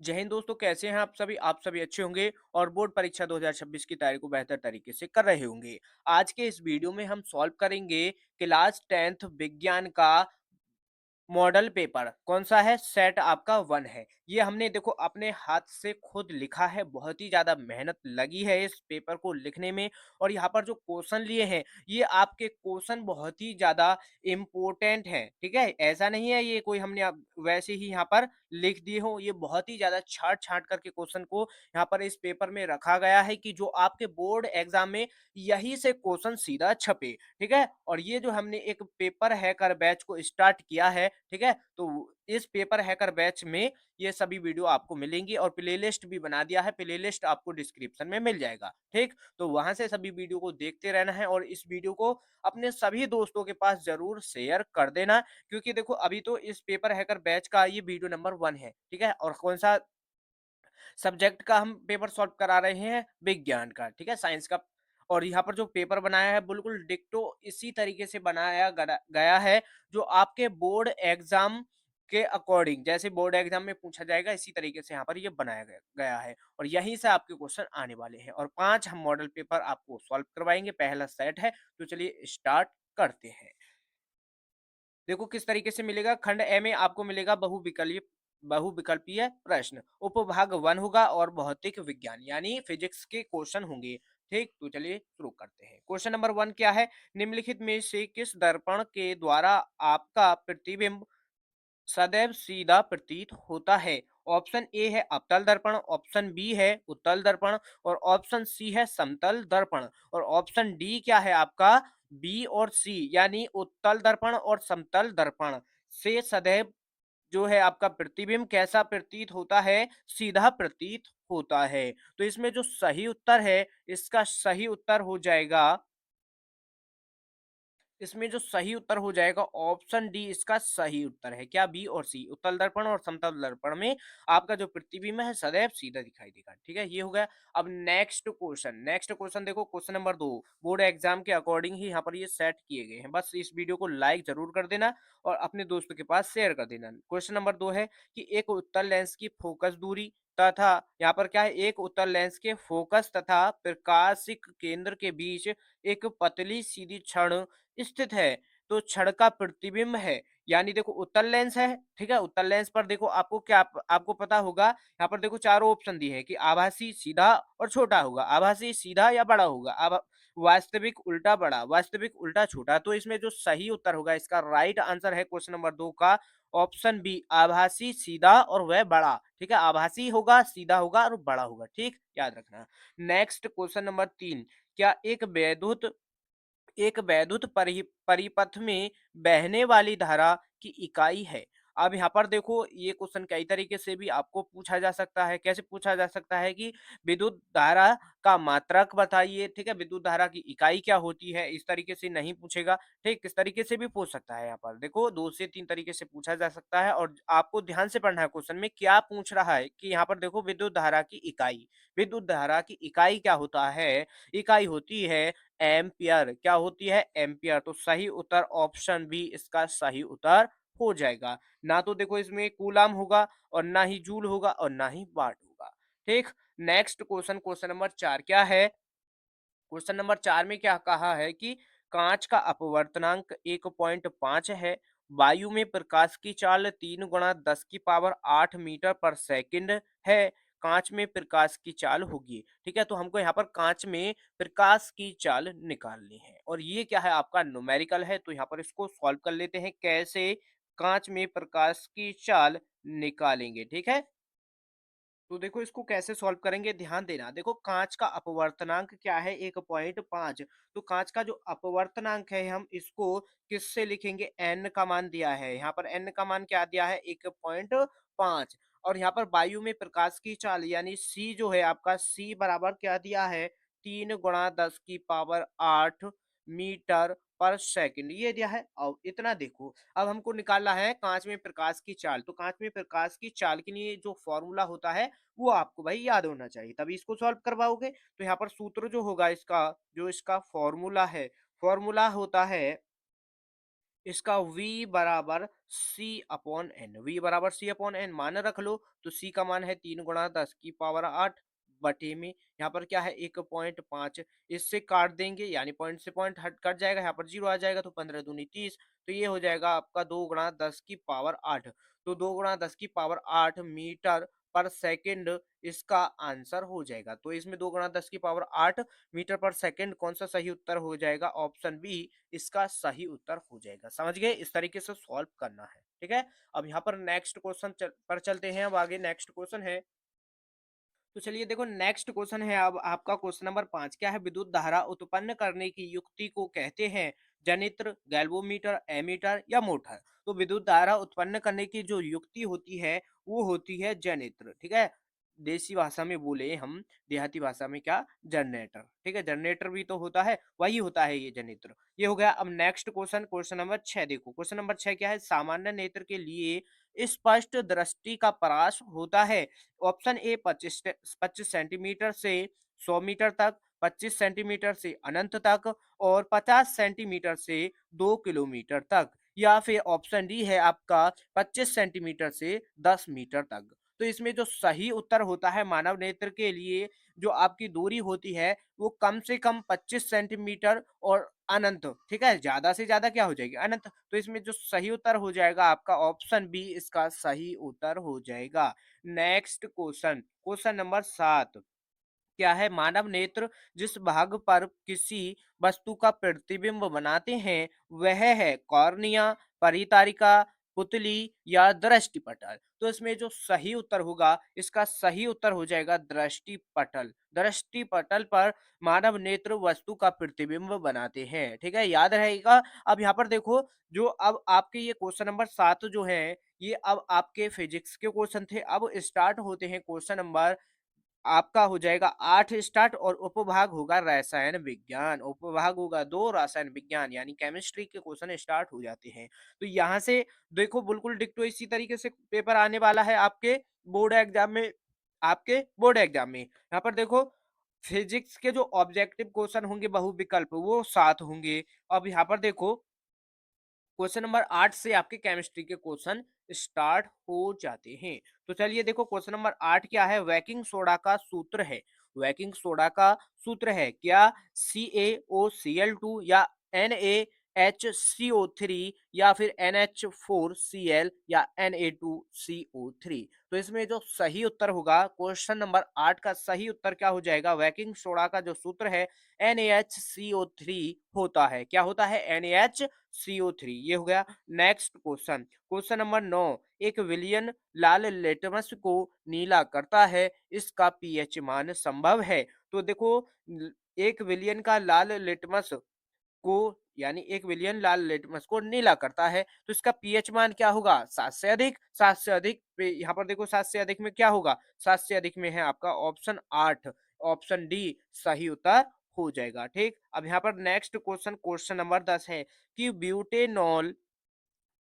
जय हिंद दोस्तों, कैसे हैं आप सभी अच्छे होंगे और बोर्ड परीक्षा 2026 की तैयारी को बेहतर तरीके से कर रहे होंगे। आज के इस वीडियो में हम सॉल्व करेंगे क्लास 10th विज्ञान का मॉडल पेपर कौन सा है। सेट आपका 1 है। ये हमने देखो अपने हाथ से खुद लिखा है, बहुत ही ज्यादा मेहनत लगी है इस पेपर को लिखने में। और यहाँ पर जो क्वेश्चन लिए हैं, ये आपके क्वेश्चन बहुत ही ज्यादा इम्पोर्टेंट हैं। ठीक है, ऐसा नहीं है ये कोई हमने वैसे ही यहाँ पर लिख दिए हो। ये बहुत ही ज्यादा छाट छाट करके क्वेश्चन को यहाँ पर इस पेपर में रखा गया है कि जो आपके बोर्ड एग्जाम में यही से क्वेश्चन सीधा छपे। ठीक है, और ये जो हमने एक पेपर हैकर बैच को स्टार्ट किया है, ठीक है, तो इस पेपर हैकर बैच में ये सभी वीडियो आपको मिलेंगी और प्लेलिस्ट भी बना दिया है। प्लेलिस्ट आपको डिस्क्रिप्शन में मिल जाएगा। ठीक, तो वहां से सभी वीडियो को देखते रहना है और इस वीडियो को अपने सभी दोस्तों के पास जरूर शेयर कर देना, क्योंकि देखो अभी तो इस पेपर हैकर बैच का ये वीडियो नंबर 1 है। ठीक है, और कौन सा सब्जेक्ट का हम पेपर सॉल्व करा रहे हैं, विज्ञान का। ठीक है, साइंस का। और यहाँ पर जो पेपर बनाया है बिल्कुल डिक्टो इसी तरीके से बनाया गया है, जो आपके बोर्ड एग्जाम के अकॉर्डिंग, जैसे बोर्ड एग्जाम में पूछा जाएगा इसी तरीके से यहाँ पर ये बनाया गया है। और यहीं से आपके क्वेश्चन आने वाले हैं और 5 हम मॉडल पेपर आपको सॉल्व करवाएंगे। पहला सेट है, तो चलिए स्टार्ट करते हैं। देखो किस तरीके से मिलेगा। खंड ए में आपको मिलेगा बहुविकल्पीय प्रश्न। उपभाग 1 होगा और भौतिक विज्ञान यानी फिजिक्स के क्वेश्चन होंगे। ठीक, तो चलिए शुरू करते हैं। क्वेश्चन नंबर 1 क्या है। निम्नलिखित में से किस दर्पण के द्वारा आपका प्रतिबिंब सदैव सीधा प्रतीत होता है। ऑप्शन ए है अवतल दर्पण, ऑप्शन बी है उत्तल दर्पण और ऑप्शन सी है समतल दर्पण। और ऑप्शन डी क्या है आपका, बी और सी यानी उत्तल दर्पण और समतल दर्पण से सदैव जो है आपका प्रतिबिंब कैसा प्रतीत होता है, सीधा प्रतीत होता है। तो इसमें जो सही उत्तर है, इसका सही उत्तर हो जाएगा, इसमें जो सही उत्तर हो जाएगा ऑप्शन डी इसका सही उत्तर है। क्या, बी और सी, उत्तल दर्पण और समतल दर्पण में आपका जो प्रतिबिंब है सदैव सीधा दिखाई देगा। ठीक है, ये हो गया। अब नेक्स्ट क्वेश्चन देखो, क्वेश्चन नंबर 2 बोर्ड एग्जाम के अकॉर्डिंग ही यहाँ पर ये सेट किए गए हैं। बस इस वीडियो को लाइक जरूर कर देना और अपने दोस्तों के पास शेयर कर देना। क्वेश्चन नंबर 2 है कि एक उत्तल लेंस की फोकस दूरी तथा यहाँ पर क्या है, एक उत्तल लेंस के फोकस तथा प्रकाशिक केंद्र के बीच एक पतली सीधी छड़ स्थित है। तो छड़ का प्रतिबिंब है, यानी देखो उत्तल लेंस है। ठीक है, उत्तल लेंस पर देखो आपको क्या आपको पता होगा, यहाँ पर देखो चारों ऑप्शन दिए हैं कि आभासी सीधा और छोटा होगा, आभासी सीधा या बड़ा होगा, वास्तविक उल्टा बड़ा, वास्तविक उल्टा छोटा। तो इसमें जो सही उत्तर होगा, इसका राइट आंसर है क्वेश्चन नंबर 2 का ऑप्शन बी, आभासी सीधा और वह बड़ा। ठीक है, आभासी होगा, सीधा होगा और बड़ा होगा। ठीक, याद रखना। नेक्स्ट क्वेश्चन नंबर 3, क्या एक वैद्युत परिपथ में बहने वाली धारा की इकाई है। अब यहाँ पर देखो ये क्वेश्चन कई तरीके से भी आपको पूछा जा सकता है। कैसे पूछा जा सकता है कि विद्युत धारा का मात्रक बताइए। ठीक है, विद्युत धारा की इकाई क्या होती है, इस तरीके से नहीं पूछेगा। ठीक, किस तरीके से भी पूछ सकता है। यहाँ पर देखो 2 से 3 तरीके से पूछा जा सकता है और आपको ध्यान से पढ़ना है क्वेश्चन में क्या पूछ रहा है। कि यहाँ पर देखो विद्युत धारा की इकाई, विद्युत धारा की इकाई क्या होता है, इकाई होती है एम्पियर। क्या होती है, एम्पियर। तो सही उत्तर ऑप्शन बी इसका सही उत्तर हो जाएगा। ना तो देखो इसमें कूलाम होगा और ना ही जूल होगा और ना ही वाट होगा। ठीक, नेक्स्ट क्वेश्चन, क्वेश्चन नंबर 4 क्या है। क्वेश्चन नंबर 4 में क्या कहा है कि कांच का अपवर्तनांक 1.5 है। वायु में प्रकाश की चाल 3 गुणा 10 की पावर 8 मीटर पर सेकंड है। कांच में प्रकाश की चाल होगी। ठीक है, तो हमको यहाँ पर कांच में प्रकाश की चाल निकालनी है और ये क्या है आपका न्यूमेरिकल है। तो यहाँ पर इसको सॉल्व कर लेते हैं, कैसे कांच में प्रकाश की चाल निकालेंगे। ठीक है, तो देखो इसको कैसे सॉल्व करेंगे, ध्यान देना। देखो कांच का अपवर्तनांक क्या है, 1.5। तो कांच का जो अपवर्तनांक है हम इसको किससे लिखेंगे, n का मान दिया है। यहाँ पर n का मान क्या दिया है, 1.5। और यहाँ पर वायु में प्रकाश की चाल यानी c जो है आपका, c बराबर क्या दिया है, 3 × 10 की पावर 8 मीटर पर सेकंड, ये दिया है। अब इतना देखो, अब हमको निकालना है कांच में प्रकाश की चाल। तो कांच में प्रकाश की चाल के लिए जो फॉर्मूला होता है वो आपको भाई याद होना चाहिए, तभी इसको सॉल्व करवाओगे। तो यहाँ पर सूत्र जो होगा इसका, जो इसका फॉर्मूला है, फॉर्मूला होता है इसका v बराबर c अपॉन एन, v बराबर c अपॉन एन मान रख लो। तो c का मान है 3 × 10⁸ बटे में यहाँ पर क्या है 1.5, इससे काट देंगे यानी पॉइंट से पॉइंट हट कट जाएगा, यहाँ पर जीरो आ जाएगा तो 15 दूनी 30। तो ये हो जाएगा आपका 2 × 10⁸ तो 2 × 10⁸ मीटर पर सेकंड इसका आंसर हो जाएगा। तो इसमें 2 × 10⁸ मीटर पर सेकंड कौन सा सही उत्तर हो जाएगा? ऑप्शन बी इसका सही उत्तर हो जाएगा। समझ गए? इस तरीके से सॉल्व करना है। ठीक है? अब यहाँ पर नेक्स्ट क्वेश्चन पर चलते हैं। अब आगे नेक्स्ट क्वेश्चन है, तो चलिए देखो नेक्स्ट क्वेश्चन है अब आपका क्वेश्चन नंबर 5। क्या है? विद्युत धारा उत्पन्न करने की युक्ति को कहते हैं जनित्र, गैल्वोमीटर, एमीटर या मोटर। तो विद्युत धारा उत्पन्न करने की जो युक्ति होती है वो होती है जनित्र। ठीक है? देसी भाषा में बोले हम, देहाती भाषा में क्या? जनरेटर। ठीक है? जनरेटर भी तो होता है, वही होता है ये जनित्र। ये हो गया। अब नेक्स्ट क्वेश्चन, क्वेश्चन नंबर 6 देखो। क्वेश्चन नंबर 6 क्या है? सामान्य नेत्र के लिए स्पष्ट दृष्टि का प्रकाश होता है। ऑप्शन ए 25 सेंटीमीटर से 100 मीटर तक, 25 सेंटीमीटर से अनंत तक और 50 सेंटीमीटर से 2 किलोमीटर तक, या फिर ऑप्शन डी है आपका 25 सेंटीमीटर से 10 मीटर तक। तो इसमें जो सही उत्तर होता है मानव नेत्र के लिए, जो आपकी दूरी होती है वो कम से कम 25 सेंटीमीटर और अनंत। ठीक है? ज्यादा से ज्यादा क्या हो जाएगी? अनंत। तो इसमें जो सही उत्तर हो जाएगा आपका ऑप्शन बी इसका सही उत्तर हो जाएगा। Next question, question number 7। क्या है? मानव नेत्र जिस भाग पर किसी वस्तु का प्रतिबिंब बनाते हैं वह है कॉर्निया, परितारिका, पुतली या दृष्टिपटल। तो इसमें जो सही उत्तर होगा, इसका सही उत्तर हो जाएगा दृष्टिपटल। दृष्टिपटल पर मानव नेत्र वस्तु का प्रतिबिंब बनाते हैं। ठीक है? याद रहेगा। अब यहाँ पर देखो, जो अब आपके ये क्वेश्चन नंबर 7 जो है, ये अब आपके फिजिक्स के क्वेश्चन थे। अब स्टार्ट होते हैं क्वेश्चन नंबर आपका हो जाएगा 8 स्टार्ट, और उपभाग होगा रसायन विज्ञान। उपभाग होगा 2 रसायन विज्ञान, यानी केमिस्ट्री के क्वेश्चन स्टार्ट हो जाते हैं। तो यहाँ से देखो बिल्कुल डिक्टो इसी तरीके से पेपर आने वाला है आपके बोर्ड एग्जाम में। आपके बोर्ड एग्जाम में यहाँ पर देखो फिजिक्स के जो ऑब्जेक्टिव क्वेश्चन होंगे बहुविकल्प वो 7 होंगे। अब यहाँ पर देखो क्वेश्चन नंबर 8 से आपके केमिस्ट्री के क्वेश्चन स्टार्ट हो जाते हैं। तो चलिए देखो क्वेश्चन नंबर 8 क्या है? वैकिंग सोडा का सूत्र है। वैकिंग सोडा का सूत्र है क्या? CaOCl2 या NaHCO3 या फिर NH4Cl या Na2CO3। तो इसमें जो सही उत्तर होगा, क्वेश्चन नंबर 8 का सही उत्तर क्या हो जाएगा? वैकिंग सोडा का जो सूत्र है NaHCO3 होता है। क्या होता है? NaHCO3। ये हो गया। Next question, question number 9। एक विलियन लाल लिटमस को नीला करता है, इसका पीएच मान संभव है। तो देखो एक विलियन का लाल लिटमस को, यानी 1 बिलियन लाल लिटमस को नीला करता है, तो इसका पीएच मान क्या होगा? 7 से अधिक। 7 से अधिक पे यहाँ पर देखो 7 से अधिक में क्या होगा? 7 से अधिक में है आपका ऑप्शन 8। ऑप्शन डी सही उत्तर हो जाएगा। ठीक? अब यहाँ पर नेक्स्ट क्वेश्चन, क्वेश्चन नंबर 10 है कि ब्यूटेनॉल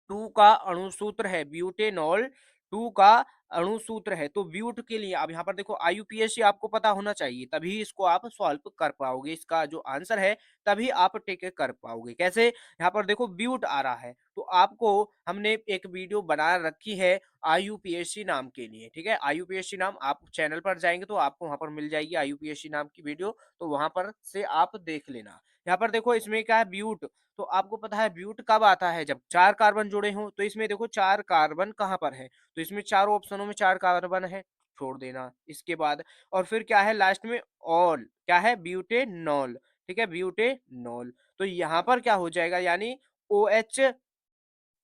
2 का अणुसूत्र है। ब्यूटेनॉल 2 का अणुसूत्र है। तो ब्यूट के लिए अब यहाँ पर देखो आईयूपीएसी आपको पता होना चाहिए, तभी इसको आप सॉल्व कर पाओगे। इसका जो आंसर है तभी आप टिक कर पाओगे। कैसे? यहाँ पर देखो ब्यूट आ रहा है, तो आपको हमने एक वीडियो बना रखी है आईयूपीएसी नाम के लिए। ठीक है? आईयूपीएसी नाम, आप चैनल पर जाएंगे तो आपको वहां पर मिल जाएगी आईयूपीएसी नाम की वीडियो, तो वहां पर से आप देख लेना। यहाँ पर देखो इसमें क्या है? ब्यूट। तो आपको पता है ब्यूट कब आता है? जब 4 कार्बन जुड़े हों। तो इसमें देखो 4 कार्बन कहाँ पर है? तो इसमें चारों ऑप्शनों में 4 कार्बन है, छोड़ देना इसके बाद। और फिर क्या है लास्ट में? ऑल। क्या है? ब्यूटेनॉल। ठीक है? ब्यूटेनॉल। तो यहाँ पर क्या हो जाएगा? यानी OH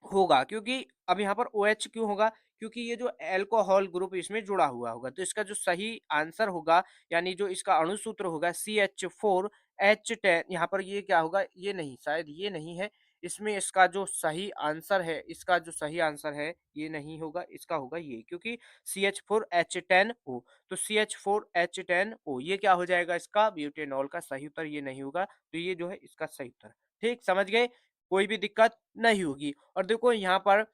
होगा, क्योंकि अब यहाँ पर OH क्यों होगा? क्योंकि ये जो अल्कोहल ग्रुप इसमें जुड़ा हुआ होगा। तो इसका जो सही आंसर होगा, यानी जो इसका अणुसूत्र होगा CH4H10। यहाँ पर ये क्या होगा? ये नहीं, शायद ये नहीं है। इसमें इसका जो सही आंसर है, इसका जो सही आंसर है ये नहीं होगा, इसका होगा ये, क्योंकि CH4H10O। तो CH4H10O ये क्या हो जाएगा? इसका ब्यूटेनॉल का सही उत्तर ये नहीं होगा। तो ये जो है इसका सही उत्तर। ठीक? समझ गए? कोई भी दिक्कत नहीं होगी। और देखो यहाँ पर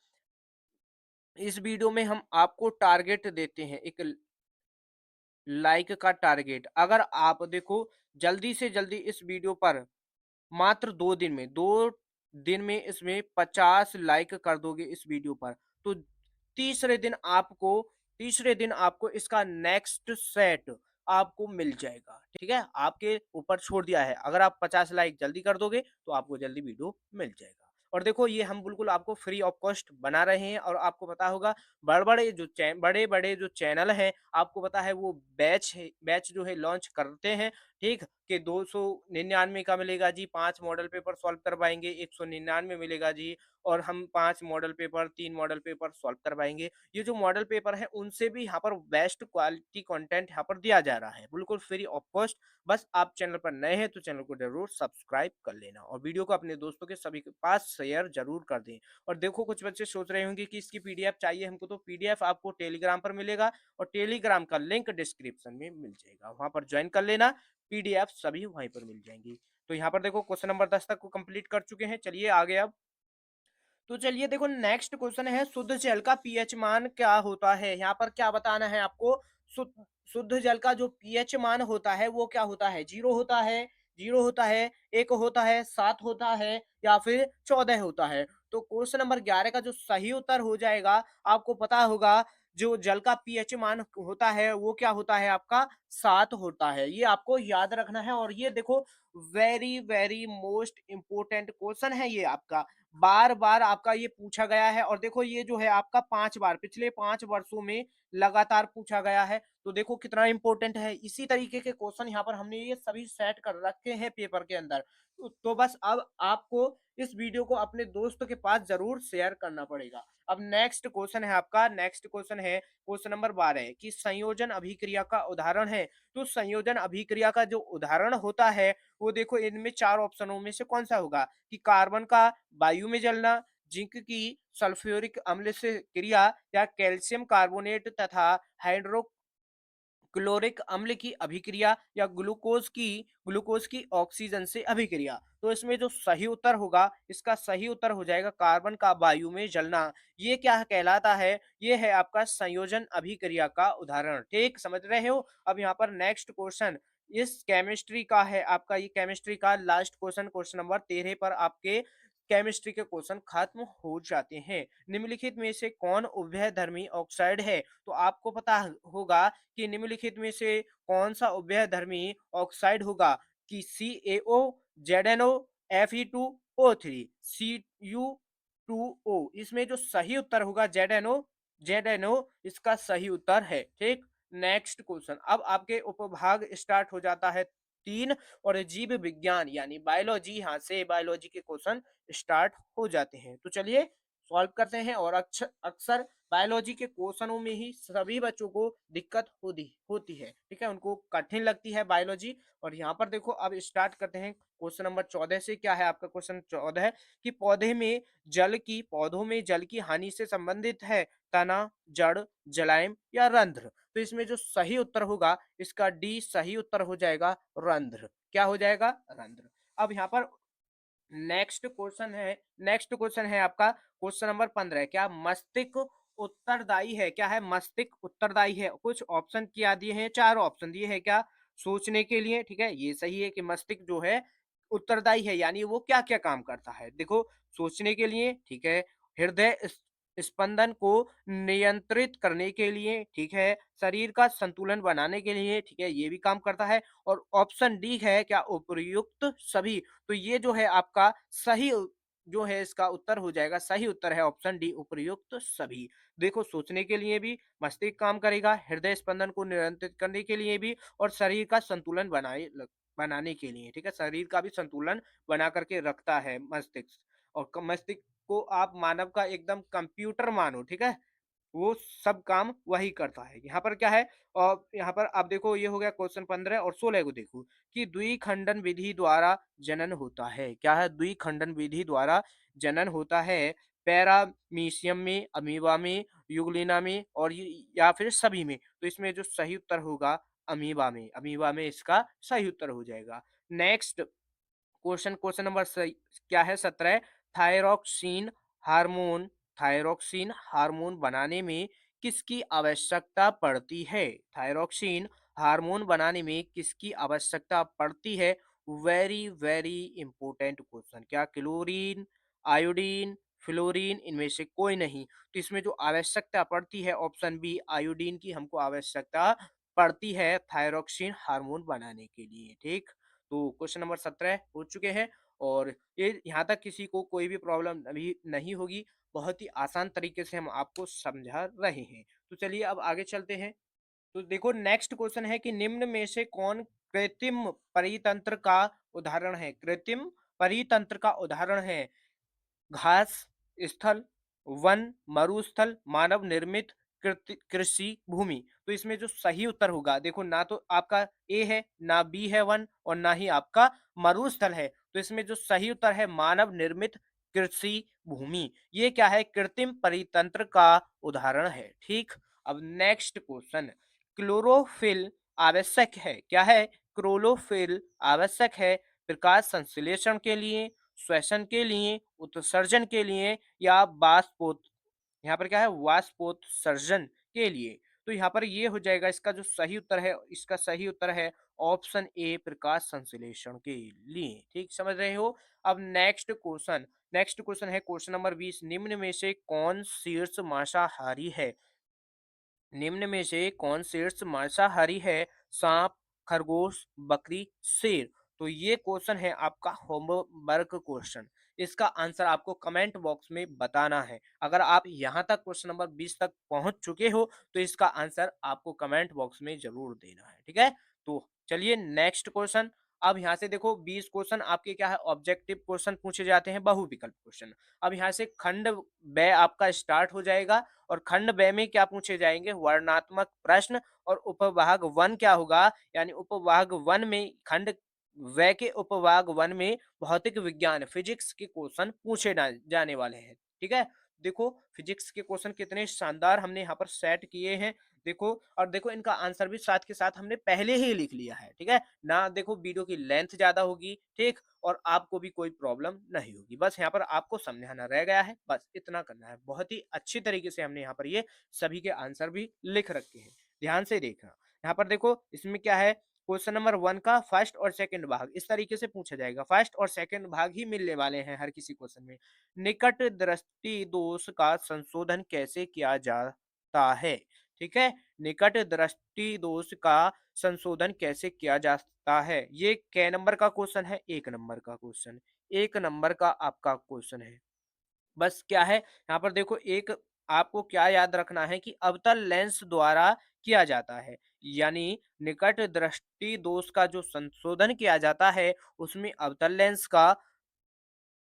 इस वीडियो में हम आपको टारगेट देते हैं, एक लाइक का टारगेट। अगर आप देखो जल्दी से जल्दी इस वीडियो पर मात्र 2 दिन में, 2 दिन में इसमें 50 लाइक कर दोगे इस वीडियो पर, तो तीसरे दिन आपको तीसरे दिन आपको इसका नेक्स्ट सेट आपको मिल जाएगा, ठीक है? आपके ऊपर छोड़ दिया है, अगर आप 50 लाइक जल्दी कर दोगे, तो आपको जल्दी वीडियो मिल जाएगा। और देखो ये हम बिल्कुल आपको फ्री ऑफ कॉस्ट बना रहे हैं और आपको पता होगा बड़े-बड़े जो चैनल हैं, आपको पता है वो बैच जो है लॉन्च करते हैं, ठीक? कि 299 का मिलेगा जी, 5 मॉडल पेपर सॉल्व करवाएँगे, 199 मिलेगा जी और हम 5 model paper, 3 model paper solve करवाएँगे। ये जो मॉडल पेपर है उनसे भी यहाँ पर बेस्ट क्वालिटी कंटेंट यहाँ पर दिया जा रहा है, बिल्कुल फ्री ऑफ कॉस्ट। बस आप चैनल पर नए हैं तो चैनल को ज़रूर सब्सक्राइब कर लेना और वीडियो को अपने दोस्तों के सभी के पास शेयर ज़रूर कर दें। और देखो कुछ बच्चे सोच रहे होंगे कि इसकी पीडीएफ चाहिए हमको, तो पीडीएफ आपको टेलीग्राम पर मिलेगा और टेलीग्राम का लिंक डिस्क्रिप्शन में मिल जाएगा, वहाँ पर ज्वाइन कर लेना, पीडीएफ सभी वहीं पर मिल जाएँगी। तो यहाँ पर देखो क्वेश्चन नंबर 10 तक को कंप्लीट कर चुके हैं, चलिए आगे अब। तो चलिए देखो नेक्स्ट क्वेश्चन है, शुद्ध जल का पीएच मान क्या होता है? यहाँ पर क्या बताना है आपको? शुद्ध शुद्ध जल का जो पीएच मान होता है वो क्या होता है? 0 होता है, 0 होता है, 1 होता है, 7 होता है या फिर 14 होता है। तो क्वेश्चन नंबर 11 का जो सही उत्तर हो जाएगा, आपको पता होगा जो जल का पीएच मान होता है वो क्या होता है आपका? 7 होता है। ये आपको याद रखना है और ये देखो very very most important question है ये आपका। बार-बार आपका ये पूछा गया है और देखो ये जो है आपका 5 बार, पिछले 5 वर्षों में लगातार पूछा गया है। तो देखो कितना इम्पोर्टेंट है। इसी तरीके के क्वेश्चन यहाँ पर हमने ये सभी सेट कर रखे हैं पेपर के अंदर। तो बस अब आपको इस वीडियो को अपने दोस्तों के पास ज़रूर शेयर करना पड़ेगा। अब नेक्स्ट क्वेश्चन है आपका, नेक्स्ट क्वेश्चन है क्वेश्चन नंबर 12 कि संयोजन अभिक्रिया का उदाहरण है। तो संयोजन अभिक्रिया का जो उदाहरण होता है, वो देखो इनमें 4 ऑप्शनों में से कौन-सा होगा? कि कार्बन का वायु में जलना, जिंक की सल्फ्यूरिक अम्ल से क्रिया या कैल्शियम कार्बोनेट तथा हाइड्रोक्लोरिक अम्ल की अभिक्रिया या ग्लूकोज की ऑक्सीजन से अभिक्रिया। तो इसमें जो सही उत्तर होगा, इसका सही उत्तर हो जाएगा कार्बन का वायु में जलना। ये क्या कहलाता है? ये है आपका संयोजन अभिक्रिया का उदाहरण। ठीक समझ रहे हो? अब यहाँ पर नेक्स्ट क्वेश्चन इस केमिस्ट्री का है आपका, ये केमिस्ट्री का लास्ट क्वेश्चन, क्वेश्चन नंबर 13 पर आपके केमिस्ट्री के क्वेश्चन खत्म हो जाते हैं। निम्नलिखित में से कौन उभयधर्मी ऑक्साइड है? तो आपको पता होगा कि निम्नलिखित में से कौन सा उभयधर्मी ऑक्साइड होगा कि CaO, ZnO, Fe2O3, Cu2O। इसमें जो सही उत्तर होगा ZnO इसका सही उत्तर है। ठीक, नेक्स्ट क्वेश्चन। अब आपके उपभाग स्टार्ट हो जाता है 3 और जीव विज्ञान यानी बायोलॉजी, यहाँ से बायोलॉजी के क्वेश्चन स्टार्ट हो जाते हैं। तो चलिए सॉल्व करते हैं और अक्सर बायोलॉजी के क्वेश्चनों में ही सभी बच्चों को दिक्कत होती होती है, ठीक है, उनको कठिन लगती है बायोलॉजी। और यहाँ पर देखो अब स्टार्ट करते हैं क्वेश्चन नंबर 14 से। क्या है आपका क्वेश्चन 14 कि पौधों में जल की हानि से संबंधित है तना, जड़, जलाइम या रंध्र। तो इसमें जो सही उत्तर होगा इसका डी सही उत्तर हो जाएगा, रंध्र। क्या हो जाएगा? रंध्र। अब यहाँ पर नेक्स्ट क्वेश्चन है आपका क्वेश्चन नंबर 15। क्या मस्तिष्क उत्तरदायी है? क्या है? मस्तिष्क उत्तरदायी है। कुछ ऑप्शन क्या दिए हैं? 4 ऑप्शन दिए हैं। क्या? सोचने के लिए, ठीक है, ये सही है कि मस्तिष्क जो है उत्तरदायी है, यानी वो क्या क्या काम करता है। देखो सोचने के लिए, ठीक है, हृदय स्पंदन को नियंत्रित करने के लिए, ठीक है, शरीर का संतुलन बनाने के लिए, ठीक है, ये भी काम करता है। और ऑप्शन डी है क्या? उपर्युक्त सभी। तो ये जो है आपका सही जो है इसका उत्तर हो जाएगा, सही उत्तर है ऑप्शन डी, उपर्युक्त सभी। देखो सोचने के लिए भी मस्तिष्क काम करेगा, हृदय स्पंदन को नियंत्रित करने के लिए भी और शरीर का संतुलन बनाने के लिए, ठीक है, शरीर का भी संतुलन बना करके रखता है मस्तिष्क। और मस्तिष्क को आप मानव का एकदम कंप्यूटर मानो, ठीक है, वो सब काम वही करता है। यहाँ पर क्या है? और यहाँ पर आप देखो ये हो गया क्वेश्चन 15 और 16 को देखो कि द्विखंडन विधि द्वारा जनन होता है। क्या है? द्विखंडन विधि द्वारा जनन होता है पैरामीशियम में, अमीबा में, यूग्लिना में और या फिर सभी में। तो इसमें जो सही उत्तर होगा अमीबा में इसका सही उत्तर हो जाएगा। नेक्स्ट क्वेश्चन नंबर क्या है? 17। थायरोक्सिन हार्मोन थायरोक्सिन हार्मोन बनाने में किसकी आवश्यकता पड़ती है? थायरोक्सिन हार्मोन बनाने में किसकी आवश्यकता पड़ती है? Very very important question. क्या? क्लोरीन, आयोडीन, फ्लोरीन इनमें से कोई नहीं। तो इसमें जो आवश्यकता पड़ती है ऑप्शन बी आयोडीन की हमको आवश्यकता पड़ती है थायरॉक्सिन हार्मोन बनाने के लिए, ठीक? तो क्वेश्चन नंबर 17 हो चुके हैं और ये यहाँ तक किसी को कोई भी प्रॉब्लम अभी नहीं होगी। बहुत ही आसान तरीके से हम आपको समझा रहे हैं। तो चलिए अब आगे चलते हैं। तो देखो नेक्स्ट क्वेश्चन है कि निम्न में से कौन कृत्रिम परितंत्र का उदाहरण है? कृत्रिम परितंत्र का उदाहरण है घास स्थल, वन, मरुस्थल, मानव निर्मित कृषि भूमि। तो इसमें जो सही उत्तर होगा देखो ना तो आपका ए है, ना बी है वन और ना ही आपका मरुस्थल है। तो इसमें जो सही उत्तर है मानव निर्मित कृषि भूमि। ये क्या है? कृत्रिम परितंत्र का उदाहरण है, ठीक? अब नेक्स्ट क्वेश्चन, क्लोरोफिल आवश्यक है, क्या है? क्लोरोफिल आवश्यक है प्रकाश संश्लेषण के लिए, श्वसन के लिए, उत्सर्जन के लिए या वाष्पोत यहाँ पर क्या है? वाष्पोत्सर्जन के लिए। तो यहाँ पर ये हो जाएगा इसका जो सही उत्तर है, इसका सही उत्तर है ऑप्शन ए प्रकाश संश्लेषण के लिए, ठीक समझ रहे हो? अब नेक्स्ट क्वेश्चन है क्वेश्चन नंबर 20, निम्न में से कौन शीर्ष मांसाहारी है? निम्न में से कौन शीर्ष मांसाहारी है? सांप, खरगोश, बकरी, शेर। तो ये क्वेश्चन है आपका होमवर्क क्वेश्चन। इसका आंसर आपको कमेंट बॉक्स में बताना है। अगर आप यहाँ तक क्वेश्चन नंबर 20 तक पहुंच चुके हो तो इसका आंसर आपको कमेंट बॉक्स में जरूर देना है, ठीक है? तो चलिए नेक्स्ट क्वेश्चन। अब यहाँ से देखो 20 क्वेश्चन आपके क्या है? ऑब्जेक्टिव क्वेश्चन पूछे जाते हैं, बहुविकल्प क्वेश्चन। अब यहाँ से खंड ब आपका स्टार्ट हो जाएगा और खंड ब में क्या पूछे जाएंगे? वर्णनात्मक प्रश्न। और उपभाग 1 क्या होगा? यानी उपभाग 1 में खंड व के उपभाग 1 में भौतिक विज्ञान फिजिक्स के क्वेश्चन पूछे जाने वाले हैं, ठीक है? देखो फिजिक्स के क्वेश्चन कितने शानदार हमने यहाँ पर सेट किए हैं। देखो और देखो इनका आंसर भी साथ के साथ हमने पहले ही लिख लिया है, ठीक है ना? देखो वीडियो की लेंथ ज्यादा होगी, ठीक, और आपको भी कोई प्रॉब्लम नहीं होगी। बस यहाँ पर आपको समझाना रह गया है, बस इतना करना है। बहुत ही अच्छी तरीके से हमने यहाँ पर ये सभी के आंसर भी लिख रखे हैं, ध्यान से देखना। यहाँ पर देखो इसमें क्या है? क्वेश्चन नंबर 1 का फर्स्ट और सेकंड भाग इस तरीके से पूछा जाएगा। फर्स्ट और सेकंड भाग ही मिलने वाले हैं हर किसी क्वेश्चन में। निकट दृष्टि दोष का संशोधन कैसे किया जाता है? ठीक है, निकट दृष्टि दोष का संशोधन कैसे किया जाता है? ये कै नंबर का क्वेश्चन है? 1 नंबर का क्वेश्चन, 1 नंबर का आपका क्वेश्चन है। बस क्या है यहाँ पर देखो एक आपको क्या याद रखना है कि अवतल लेंस द्वारा किया जाता है, यानी निकट दृष्टि दोष का जो संशोधन किया जाता है उसमें अवतल लेंस का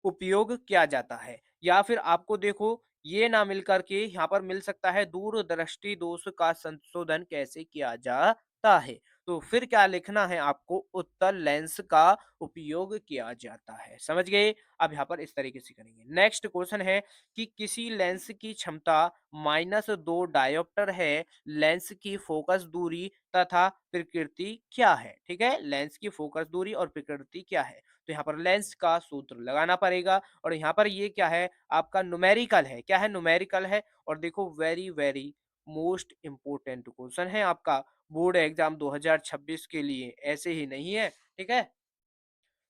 उपयोग किया जाता है। या फिर आपको देखो ये ना मिल कर के यहाँ पर मिल सकता है दूरदृष्टि दोष का संशोधन कैसे किया जाता है। तो फिर क्या लिखना है आपको? उत्तल लेंस का उपयोग किया जाता है। समझ गए? अब यहाँ पर इस तरीके से करेंगे। नेक्स्ट क्वेश्चन है कि किसी लेंस की क्षमता -2 डायोप्टर है, लेंस की फोकस दूरी तथा प्रकृति क्या है? ठीक है, लेंस की फोकस दूरी और प्रकृति क्या है? तो यहाँ पर लेंस का सूत्र लगाना पड़ेगा और यहाँ पर ये क्या है? आपका न्यूमेरिकल है। क्या है? न्यूमेरिकल है। और देखो very very most important question है आपका बोर्ड एग्जाम 2026 के लिए, ऐसे ही नहीं है, ठीक है?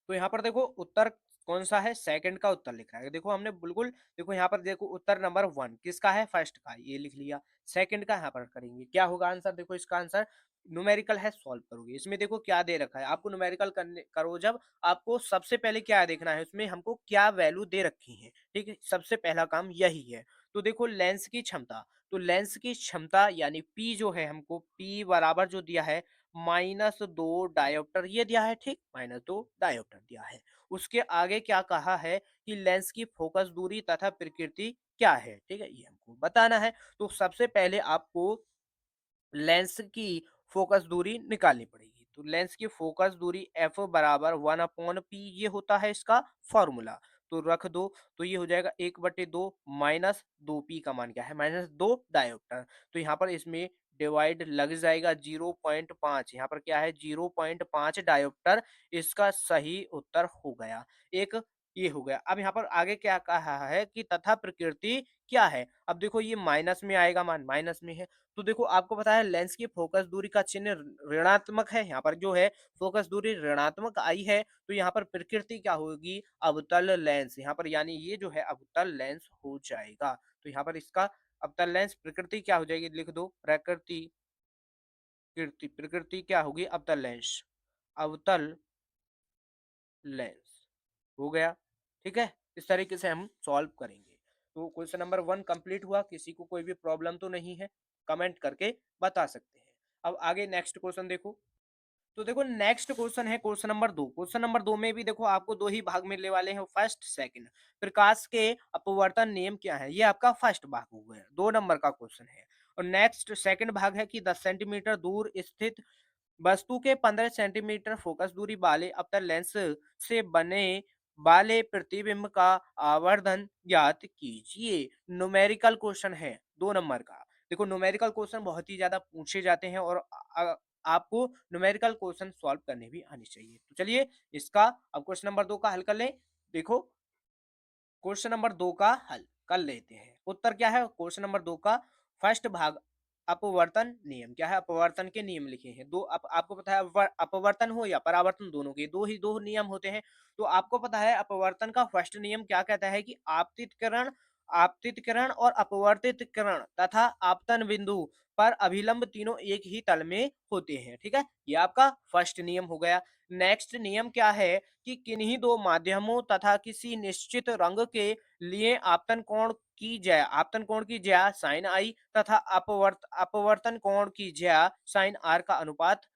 तो यहाँ पर देखो उत्तर कौन सा है? सेकंड का उत्तर लिखा है। देखो हमने बिल्कुल देखो यहाँ पर देखो उत्तर नंबर 1 किसका है? फर्स्ट का, ये लिख लिया। सेकंड का यहाँ पर करेंगे, क्या होगा आंसर? देखो इसका आंसर न्यूमेरिकल है, सॉल्व करोगे। इसमें देखो क्या दे रखा है आपको, न्यूमेरिकल करने करो जब आपको सबसे पहले क्या देखना है उसमें हमको क्या वैल्यू दे रखी है, ठीक है? सबसे पहला काम यही है। तो देखो लेंस की क्षमता, तो लेंस की क्षमता यानी पी जो है हमको पी बराबर जो दिया है -2 डायोप्टर ये दिया है, ठीक, -2 डायोप्टर दिया है। उसके आगे क्या कहा है कि लेंस की फोकस दूरी तथा प्रकृति क्या है, ठीक है, ये हमको बताना है। तो सबसे पहले आपको लेंस की फोकस दूरी निकालनी पड़ेगी। तो लेंस की फोकस दूरी एफ बराबर 1/p ये होता है इसका फॉर्मूला। तो रख दो, तो ये हो जाएगा 1/2 -2p का मान क्या है? -2 डायोप्टर। तो यहाँ पर इसमें डिवाइड लग जाएगा 0.5, यहाँ पर क्या है 0.5 डायोप्टर इसका सही उत्तर हो गया। एक ये हो गया। अब यहाँ पर आगे क्या कहा है कि तथा प्रकृति क्या है? अब देखो ये माइनस में आएगा मान, माइनस में है। तो देखो आपको पता है लेंस की फोकस दूरी का चिन्ह ऋणात्मक है, यहाँ पर जो है फोकस दूरी ऋणात्मक आई है, तो यहाँ पर प्रकृति क्या होगी? अवतल लेंस। यहाँ पर यानी ये जो है अवतल लेंस हो जाएगा। तो यहाँ पर इसका अवतल लेंस प्रकृति क्या हो जाएगी? लिख दो प्रकृति, प्रकृति क्या होगी? अवतल लेंस, अवतल लेंस हो गया। ठीक है, इस तरीके से हम सॉल्व करेंगे। तो क्वेश्चन नंबर 1 कंप्लीट हुआ। किसी को कोई भी प्रॉब्लम तो नहीं है? कमेंट करके बता सकते हैं। अब आगे नेक्स्ट क्वेश्चन देखो। तो देखो नेक्स्ट क्वेश्चन है क्वेश्चन नंबर 2। क्वेश्चन नंबर 2 में भी देखो आपको दो ही भाग मिलने वाले हैं, फर्स्ट सेकंड। प्रकाश के अपवर्तन नियम क्या है? ये आपका फर्स्ट भाग हो गया, 2 नंबर का क्वेश्चन है। और नेक्स्ट सेकंड भाग है कि 10 सेंटीमीटर दूर स्थित वस्तु के 15 सेंटीमीटर फोकस दूरी वाले अवतल लेंस से बने वाले प्रतिबिंब का आवर्धन ज्ञात कीजिए। न्यूमेरिकल क्वेश्चन है 2 नंबर का। देखो न्यूमेरिकल क्वेश्चन बहुत ही ज्यादा पूछे जाते हैं और आपको न्यूमेरिकल क्वेश्चन सॉल्व करने भी आनी चाहिए। तो चलिए इसका अब क्वेश्चन नंबर 2 का हल कर लें। देखो क्वेश्चन नंबर 2 का हल कर लेते हैं। उत्तर क्या है क्वेश्चन नंबर 2 का? फर्स्ट भाग अपवर्तन नियम क्या है? अपवर्तन के नियम लिखे हैं दो। आपको पता है अपवर्तन हो या परावर्तन, दोनों के दो नियम होते हैं। तो आपको पता है अपवर्तन का फर्स्ट नियम क्या कहता है कि आपतित किरण और अपवर्तित किरण तथा आपतन बिंदु पर अभिलंब तीनों एक ही तल में होते हैं। ठीक है, ये आपका फर्स्ट नियम हो गया। नेक्स्ट नियम क्या है कि किन्हीं दो माध्यमों तथा किसी निश्चित रंग के लिए आपतन कोण की ज्या साइन आई तथा अपवर्तन कोण की ज्या साइन आर का अनुपात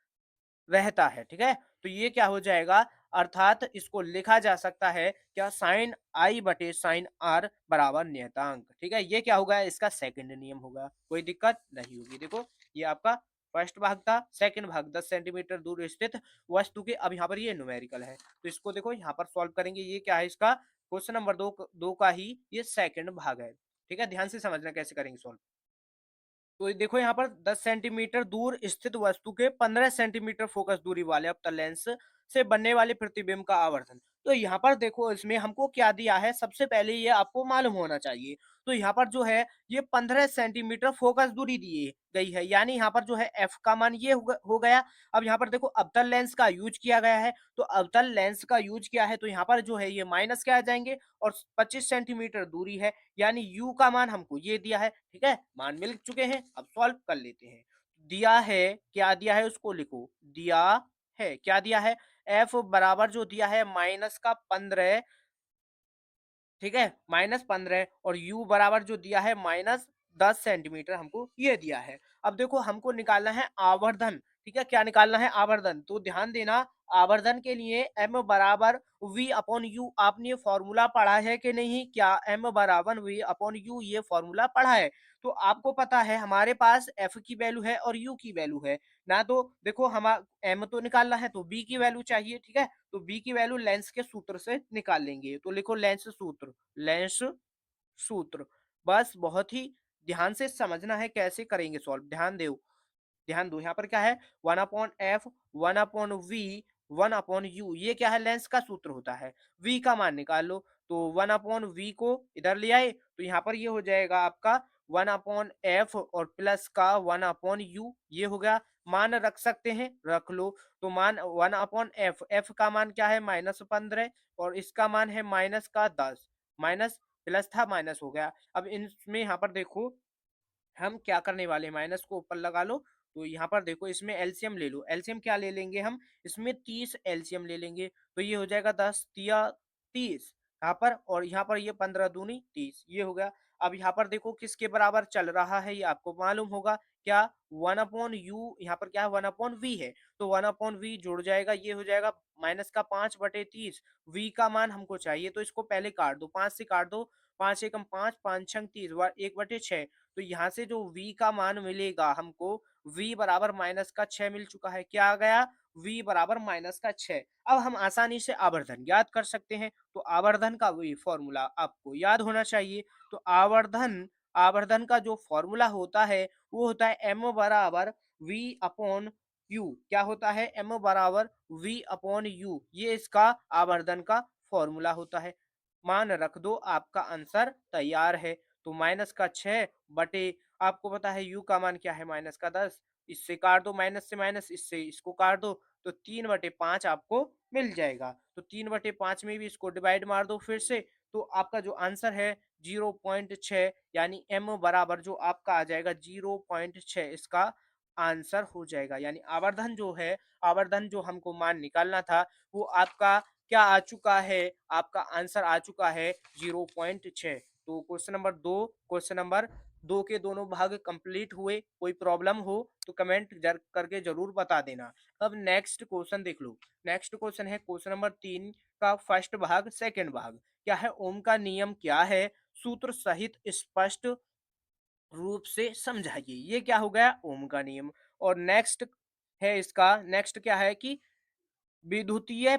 रहता है। ठीक है, तो ये क्या हो जाएगा? अर्थात इसको लिखा जा सकता है क्या? साइन आई बटे साइन आर बराबर नियतांक। ठीक है, ये क्या होगा? इसका सेकंड नियम होगा, कोई दिक्कत नहीं होगी। देखो ये आपका फर्स्ट भाग था। सेकंड भाग 10 सेंटीमीटर दूर स्थित वस्तु के, अब यहाँ पर ये न्यूमेरिकल है तो इसको देखो यहाँ पर सॉल्व करेंगे। ये क्या है? इसका क्वेश्चन नंबर दो का ही ये सेकंड भाग है। ठीक है, ध्यान से समझना कैसे करेंगे सॉल्व। तो देखो यहाँ पर 10 सेंटीमीटर दूर स्थित वस्तु के 15 सेंटीमीटर फोकस दूरी वाले अवतल लेंस से बनने वाले प्रतिबिंब का आवर्धन। तो यहाँ पर देखो इसमें हमको क्या दिया है, सबसे पहले ये आपको मालूम होना चाहिए। तो यहाँ पर जो है ये 15 सेंटीमीटर फोकस दूरी दी गई है, यानी यहाँ पर जो है एफ का मान ये हो गया। अब यहाँ पर देखो अवतल लेंस का यूज किया गया है, तो अवतल लेंस का यूज किया है तो यहाँ पर जो है ये माइनस क्या आ जाएंगे, और 25 सेंटीमीटर दूरी है, यानी u का मान हमको ये दिया है। ठीक है, मान मिल चुके हैं, अब सॉल्व कर लेते हैं। दिया है, क्या दिया है उसको लिखो, दिया है, क्या दिया है? f बराबर जो दिया है -15, ठीक है, -15, और u बराबर जो दिया है -10 सेंटीमीटर हमको ये दिया है। अब देखो हमको निकालना है आवर्धन। ठीक है, क्या निकालना है? आवर्धन। तो ध्यान देना, आवर्धन के लिए m बराबर v अपॉन यू, आपने ये फॉर्मूला पढ़ा है कि नहीं? क्या m बराबर v अपॉन यू ये फॉर्मूला पढ़ा है? तो आपको पता है हमारे पास f की वैल्यू है और u की वैल्यू है ना। तो देखो हम m तो निकालना है तो b की वैल्यू चाहिए। ठीक है, तो b की वैल्यू लेंस के सूत्र से निकाल लेंगे। तो लिखो लेंस सूत्र, लेंस सूत्र। बस बहुत ही ध्यान से समझना है कैसे करेंगे सॉल्व। ध्यान दो यहाँ पर क्या है? 1/f 1/v 1/u, ये क्या है? लेंस का सूत्र होता है। v का मान निकाल लो, तो 1/v को इधर ले आए तो यहाँ पर ये हो जाएगा आपका 1/f और प्लस का 1/u, ये हो गया। मान रख सकते हैं, रख लो। तो मान 1/f, f का मान क्या है? -15, और इसका मान है माइनस का 10, माइनस प्लस था माइनस हो गया। अब इसमें यहाँ पर देखो हम क्या करने वाले हैं, माइनस को ऊपर लगा लो। तो यहाँ पर देखो इसमें एलसीएम ले लो। एलसीएम क्या ले लेंगे हम? इसमें 30 एलसीएम ले लेंगे, तो ये हो जाएगा 10 तिया 30 यहाँ पर, और यहाँ पर ये 15 दूनी 30, ये हो गया। अब यहाँ पर देखो किसके बराबर चल रहा है ये आपको मालूम होगा क्या? 1/u, यहाँ पर क्या है? 1/v है, तो 1/v जुड़ जाएगा, ये हो जाएगा -5/30। v का मान हमको चाहिए तो इसको पहले काट दो, 5 से काट दो, 5 एकम 5, 5 छंग 30, 1/6। तो यहाँ से जो v का मान मिलेगा हमको, v बराबर -6 मिल चुका है। क्या आ गया? v बराबर -6। अब हम आसानी से आवर्धन ज्ञात कर सकते हैं, तो आवर्धन का वही फॉर्मूला आपको याद होना चाहिए। तो आवर्धन आवर्धन का जो फॉर्मूला होता है वो होता है m बराबर v अपॉन u। क्या होता है? m बराबर v अपॉन u, ये इसका आवर्धन का फॉर्मूला होता है। मान रख दो, आपका आंसर तैयार है। तो माइनस का 6 बटे, आपको पता है यू का मान क्या है, माइनस का 10, इससे काट दो, माइनस से माइनस, इससे इसको काट दो, तो 3/5 आपको मिल जाएगा। तो 3/5 में भी इसको डिवाइड मार दो फिर से, तो आपका जो आंसर है 0.6, यानी m बराबर जो आपका आ जाएगा 0.6, इसका आंसर हो जाएगा। यानी आवर्धन जो है, आवर्धन जो हमको मान निकालना था, वो आपका क्या आ चुका है, आपका आंसर आ चुका है 0.6। तो क्वेश्चन नंबर दो के दोनों भाग कंप्लीट हुए। कोई प्रॉब्लम हो तो कमेंट करके जरूर बता देना। अब नेक्स्ट क्वेश्चन देख लो। नेक्स्ट क्वेश्चन है क्वेश्चन नंबर 3 का फर्स्ट भाग, सेकंड भाग। क्या है, ओम का नियम क्या है, सूत्र सहित स्पष्ट रूप से समझाइए। ये क्या हो गया, ओम का नियम। और नेक्स्ट है इसका, नेक्स्ट क्या है कि विद्युतीय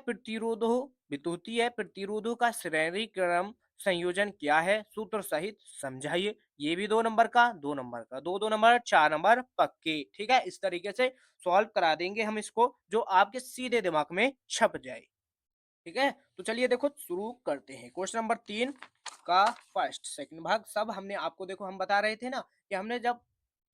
प्रतिरोधों का श्रेणी क्रम संयोजन क्या है, सूत्र सहित समझाइए। ये भी 2 नंबर का, 2 नंबर का, दो 2 नंबर, 4 नंबर पक्के। ठीक है, इस तरीके से सॉल्व करा देंगे हम इसको, जो आपके सीधे दिमाग में छप जाए। ठीक है, तो चलिए देखो शुरू करते हैं। क्वेश्चन नंबर 3 का फर्स्ट सेकंड भाग। सब हमने आपको, देखो हम बता रहे थे ना कि हमने जब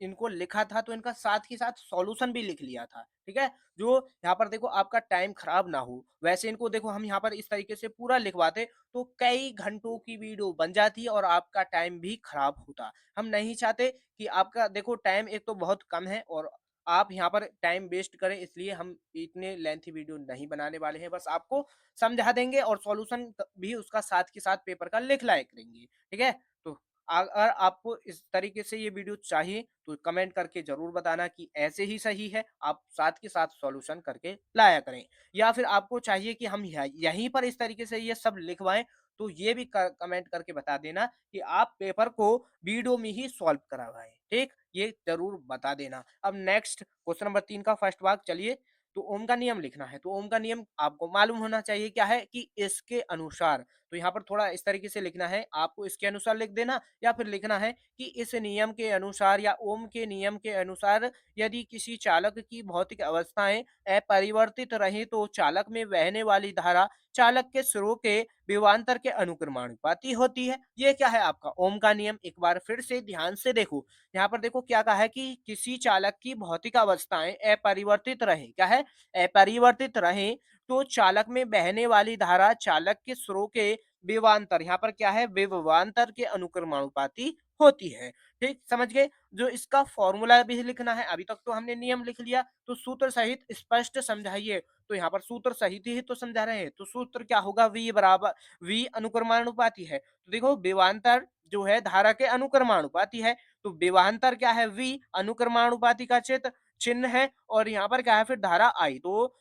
इनको लिखा था तो इनका साथ ही साथ सॉल्यूशन भी लिख लिया था। ठीक है, जो यहाँ पर देखो आपका टाइम खराब ना हो, वैसे इनको देखो हम यहाँ पर इस तरीके से पूरा लिखवाते तो कई घंटों की वीडियो बन जाती और आपका टाइम भी खराब होता। हम नहीं चाहते कि आपका देखो टाइम एक तो बहुत कम है और आप यहाँ पर टाइम वेस्ट करें, इसलिए हम इतने लेंथी वीडियो नहीं बनाने वाले हैं। बस आपको समझा देंगे और सॉल्यूशन भी उसका साथ के साथ पेपर का लिख लाया करेंगे। ठीक है, तो अगर आपको इस तरीके से ये वीडियो चाहिए तो कमेंट करके जरूर बताना कि ऐसे ही सही है, आप साथ के साथ सॉल्यूशन करके लाया करें। या फिर आपको चाहिए कि हम यहीं पर इस तरीके से ये सब लिखवाएं, तो ये भी कमेंट करके बता देना कि आप पेपर को वीडियो में ही सॉल्व करवाएं। ठीक, ये जरूर बता देना। अब नेक्स्ट क्वेश्चन नंबर 3 का फर्स्ट भाग, चलिए। तो ओम का नियम लिखना है, तो ओम का नियम आपको मालूम होना चाहिए क्या है कि इसके अनुसार। तो यहाँ पर थोड़ा इस तरीके से लिखना है, आपको इसके अनुसार लिख देना या फिर लिखना है कि इस नियम के अनुसार या ओम के नियम के अनुसार यदि किसी चालक की भौतिक अवस्थाएं अपरिवर्तित रहे तो चालक में बहने वाली धारा चालक के सिरों के विभवांतर के अनुक्रमानुपाती होती है। ये क्या है, आपका ओम का नियम। एक बार फिर से ध्यान से देखो, यहाँ पर देखो क्या कहा है कि किसी चालक की भौतिक अवस्थाएं अपरिवर्तित रहे, क्या है, अपरिवर्तित रहे तो चालक में बहने वाली धारा चालक के स्रो के विभवांतर, यहाँ पर क्या है, विभवांतर के अनुक्रमानुपाती होती है। ठीक, समझ गए। जो इसका फॉर्मूला भी लिखना है, अभी तक तो हमने नियम लिख लिया, तो सूत्र सहित स्पष्ट समझाइए। तो यहाँ पर सूत्र सहित ही तो समझा रहे हैं, तो सूत्र क्या होगा, वी बराबर, वी अनुक्रमानुपाती है। तो देखो विभवांतर जो है धारा के अनुक्रमानुपाती है, तो विभवांतर क्या है, वी, अनुक्रमानुपाती का चिन्ह है, और यहाँ पर क्या है फिर धारा आई। तो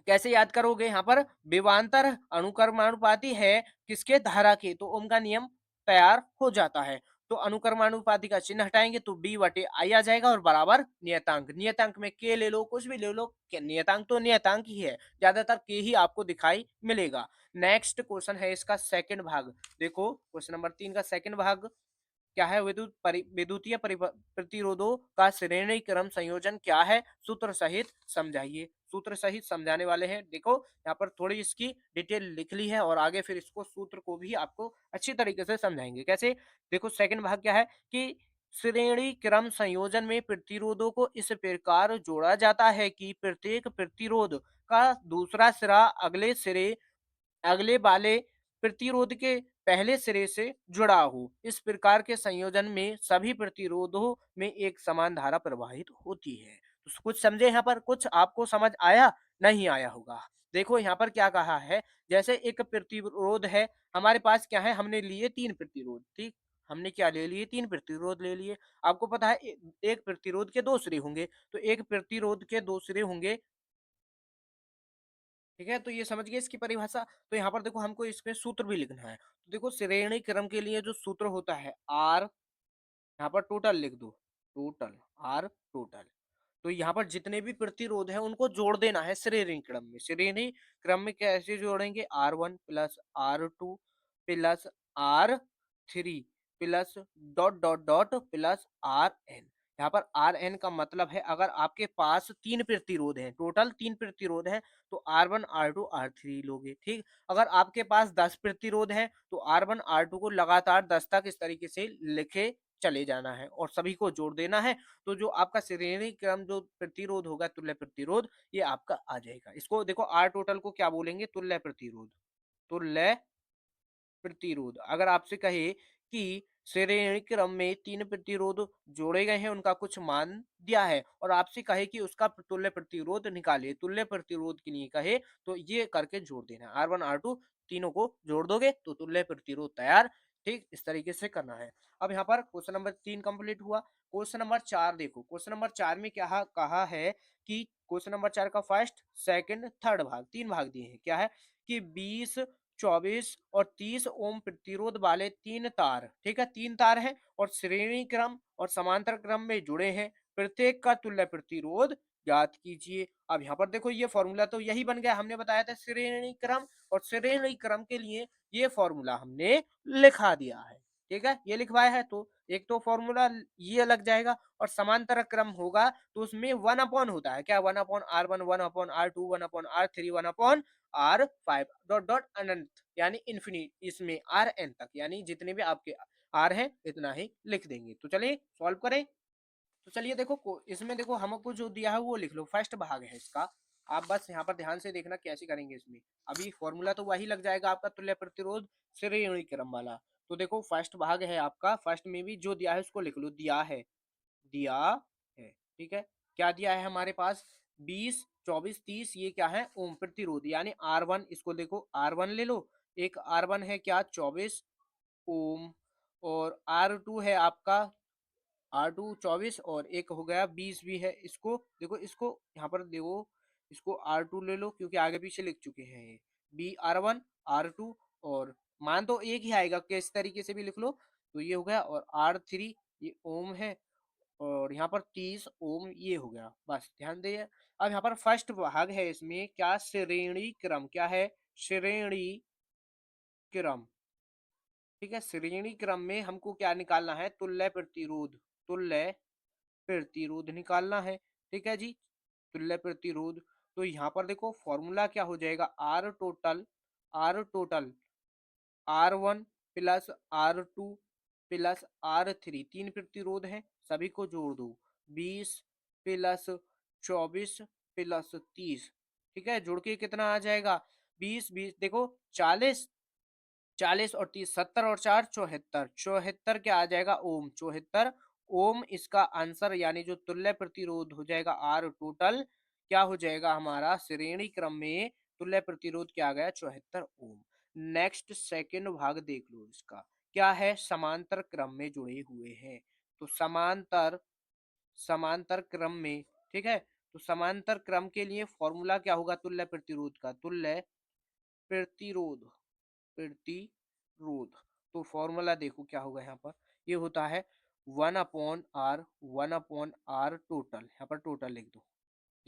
कैसे याद करोगे, यहाँ पर विभवांतर अनुक्रमानुपाती है किसके, धारा के, तो ओम का नियम तैयार हो जाता है। तो अनुक्रमानुपाती का चिन्ह हटाएंगे तो b बटे आई आ जाएगा और बराबर नियतांक। नियतांक में के ले लो, कुछ भी ले लो, नियतांक तो नियतांक ही है, ज्यादातर के ही आपको दिखाई मिलेगा। नेक्स्ट क्वेश्चन है इसका सेकंड भाग। देखो क्वेश्चन नंबर 3 का सेकंड भाग क्या है, विद्युतीय प्रतिरोधों का श्रेणी क्रम संयोजन क्या है, सूत्र सहित समझाइए। सूत्र सहित समझाने वाले हैं। देखो यहाँ पर थोड़ी इसकी डिटेल लिख ली है और आगे फिर इसको सूत्र को भी आपको अच्छी तरीके से समझाएंगे कैसे। देखो सेकंड भाग क्या है कि श्रेणी क्रम संयोजन में प्रतिरोधों को इस प्रकार जोड़ा जाता है कि प्रत्येक प्रतिरोध का दूसरा सिरा अगले वाले प्रतिरोध के पहले सिरे से जुड़ा हो। इस प्रकार के संयोजन में सभी प्रतिरोधों में एक समान धारा प्रवाहित होती है। तो कुछ समझे, यहाँ पर कुछ आपको समझ आया, नहीं आया होगा। देखो यहाँ पर क्या कहा है, जैसे एक प्रतिरोध है हमारे पास, क्या है, हमने लिए 3 प्रतिरोध। ठीक, हमने क्या ले लिए, 3 प्रतिरोध ले लिए। आपको पता है एक प्रतिरोध के 2 सिरे होंगे, तो एक प्रतिरोध के 2 सिरे होंगे। ठीक है, तो ये समझ गए इसकी परिभाषा। तो यहाँ पर देखो हमको इसमें सूत्र भी लिखना है। तो देखो श्रेणी क्रम के लिए जो सूत्र होता है आर, यहाँ पर टोटल लिख दो, टोटल, आर टोटल। तो यहाँ पर जितने भी प्रतिरोध है उनको जोड़ देना है श्रेणी क्रम में। श्रेणी क्रम में कैसे जोड़ेंगे, R1 plus R2 plus R3 plus dot dot dot plus RN। यहाँ पर आर एन का मतलब है अगर आपके पास 3 प्रतिरोध हैं, टोटल 3 प्रतिरोध हैं, तो R1, R2, R3 लोगे, ठीक। अगर आपके पास 10 प्रतिरोध हैं, तो R1, R2 को लगातार 10 तक इस तरीके से लिखे चले जाना है और सभी को जोड़ देना है। तो जो आपका श्रेणी क्रम जो प्रतिरोध होगा, तुल्य प्रतिरोध, ये आपका आ जाएगा। इसको देखो आर टोटल को क्या बोलेंगे? तुल्य प्रतिरोध। तुल्य प्रतिरोध। अगर आपसे कहे कि श्रेणी क्रम में 3 प्रतिरोध जोड़े गए हैं, उनका कुछ मान दिया है और आपसे कहे कि उसका तुल्य प्रतिरोध निकालिए, तुल्य प्रतिरोध के लिए कहे तो ये करके जोड़ देना है। R1, R2 तीनों को जोड़ दोगे तो तुल्य प्रतिरोध तैयार। ठीक, इस तरीके से करना है। अब यहाँ पर क्वेश्चन नंबर 3 कंप्लीट हुआ। क्वेश्चन नंबर 4 देखो। क्वेश्चन नंबर 4 में क्या कहा है कि क्वेश्चन नंबर 4 का फर्स्ट, सेकंड, थर्ड भाग, 3 भाग दिए हैं। क्या है कि 20, 24 और 30 ओम प्रतिरोध वाले 3 तार, ठीक है, 3 तार हैं और श्रेणी क्रम और समांतर क्रम में जुड़े हैं। प्रत्येक का तुल्य प्रतिरोध ज्ञात कीजिए। अब यहाँ पर देखो ये फॉर्मूला तो यही बन गया, हमने बताया था श्रेणी क्रम, और श्रेणी क्रम के लिए ये फॉर्मूला हमने लिखा दिया है। ठीक है, ये लिखवाया है तो एक तो फॉर्मूला ये लग जाएगा, और समांतर क्रम होगा तो उसमें 1 अपॉन होता है, क्या 1/R1, 1/R2, 1/R3, 1/R5 dot dot अनंत, यानी इन्फिनिट, इसमें आर एन तक, यानी जितने भी आपके आर हैं इतना ही लिख देंगे। तो चलिए सॉल्व करें। तो चलिए देखो इसमें देखो हमको जो दिया है वो लिख लो, फर्स्ट भाग है इसका। आप बस यहाँ पर ध्यान से देखना कैसे करेंगे इसमें। अभी फॉर्मूला तो वही लग जाएगा आपका, तुल्य प्रतिरोध श्रेणी क्रम वाला। तो देखो फर्स्ट भाग है आपका, फर्स्ट में भी जो दिया है उसको लिख लो, दिया है, दिया है, ठीक है। क्या दिया है हमारे पास? 20, 24, 30, ये क्या है? ओम प्रतिरोध, यानी R1, इसको देखो R1 ले लो। एक R1 है क्या? 24 ओम। और R2 है आपका, R2 24, और एक हो गया 20 भी है। इसको देखो, इसको यहाँ पर देखो, इसको R2 ले लो क्योंकि आगे पीछे लिख चुके हैं ये। बी R1, R2, और मान तो एक ही आएगा, किस तरीके से भी लिख लो। तो ये हो गया, और R3 ये ओम है, और यहाँ पर 30 ओम ये हो गया। बस ध्यान दिए। अब यहाँ पर फर्स्ट भाग है, इसमें क्या? श्रेणी क्रम। क्या है? श्रेणी क्रम, ठीक है। श्रेणी क्रम में हमको क्या निकालना है? तुल्य प्रतिरोध, तुल्य प्रतिरोध निकालना है, ठीक है जी। तुल्य प्रतिरोध, तो यहाँ पर देखो फॉर्मूला क्या हो जाएगा? R total, R total R1 plus R2 plus R3, 3 प्रतिरोध है, सभी को जोड़ दो। 20 प्लस 24 प्लस 30, ठीक है, जोड़ के कितना आ जाएगा? 20, 20 देखो 40, 40 और 30, 70 और 4 74, 74 क्या आ जाएगा? ओम, 74 ओम इसका आंसर, यानी जो तुल्य प्रतिरोध हो जाएगा आर टोटल, क्या हो जाएगा हमारा? श्रेणी क्रम में तुल्य प्रतिरोध क्या आ गया? 74 ओम। नेक्स्ट सेकंड भाग देख लो इसका। क्या है? समांतर क्रम में जुड़े हुए हैं। तो समांतर, समांतर क्रम में, ठीक है। तो समांतर क्रम के लिए फॉर्मूला क्या होगा तुल्य प्रतिरोध का? तुल्य प्रतिरोध, प्रतिरोध, तो फॉर्मूला देखो क्या होगा यहाँ पर। ये होता है 1/R, 1/R टोटल, यहाँ पर टोटल लिख दो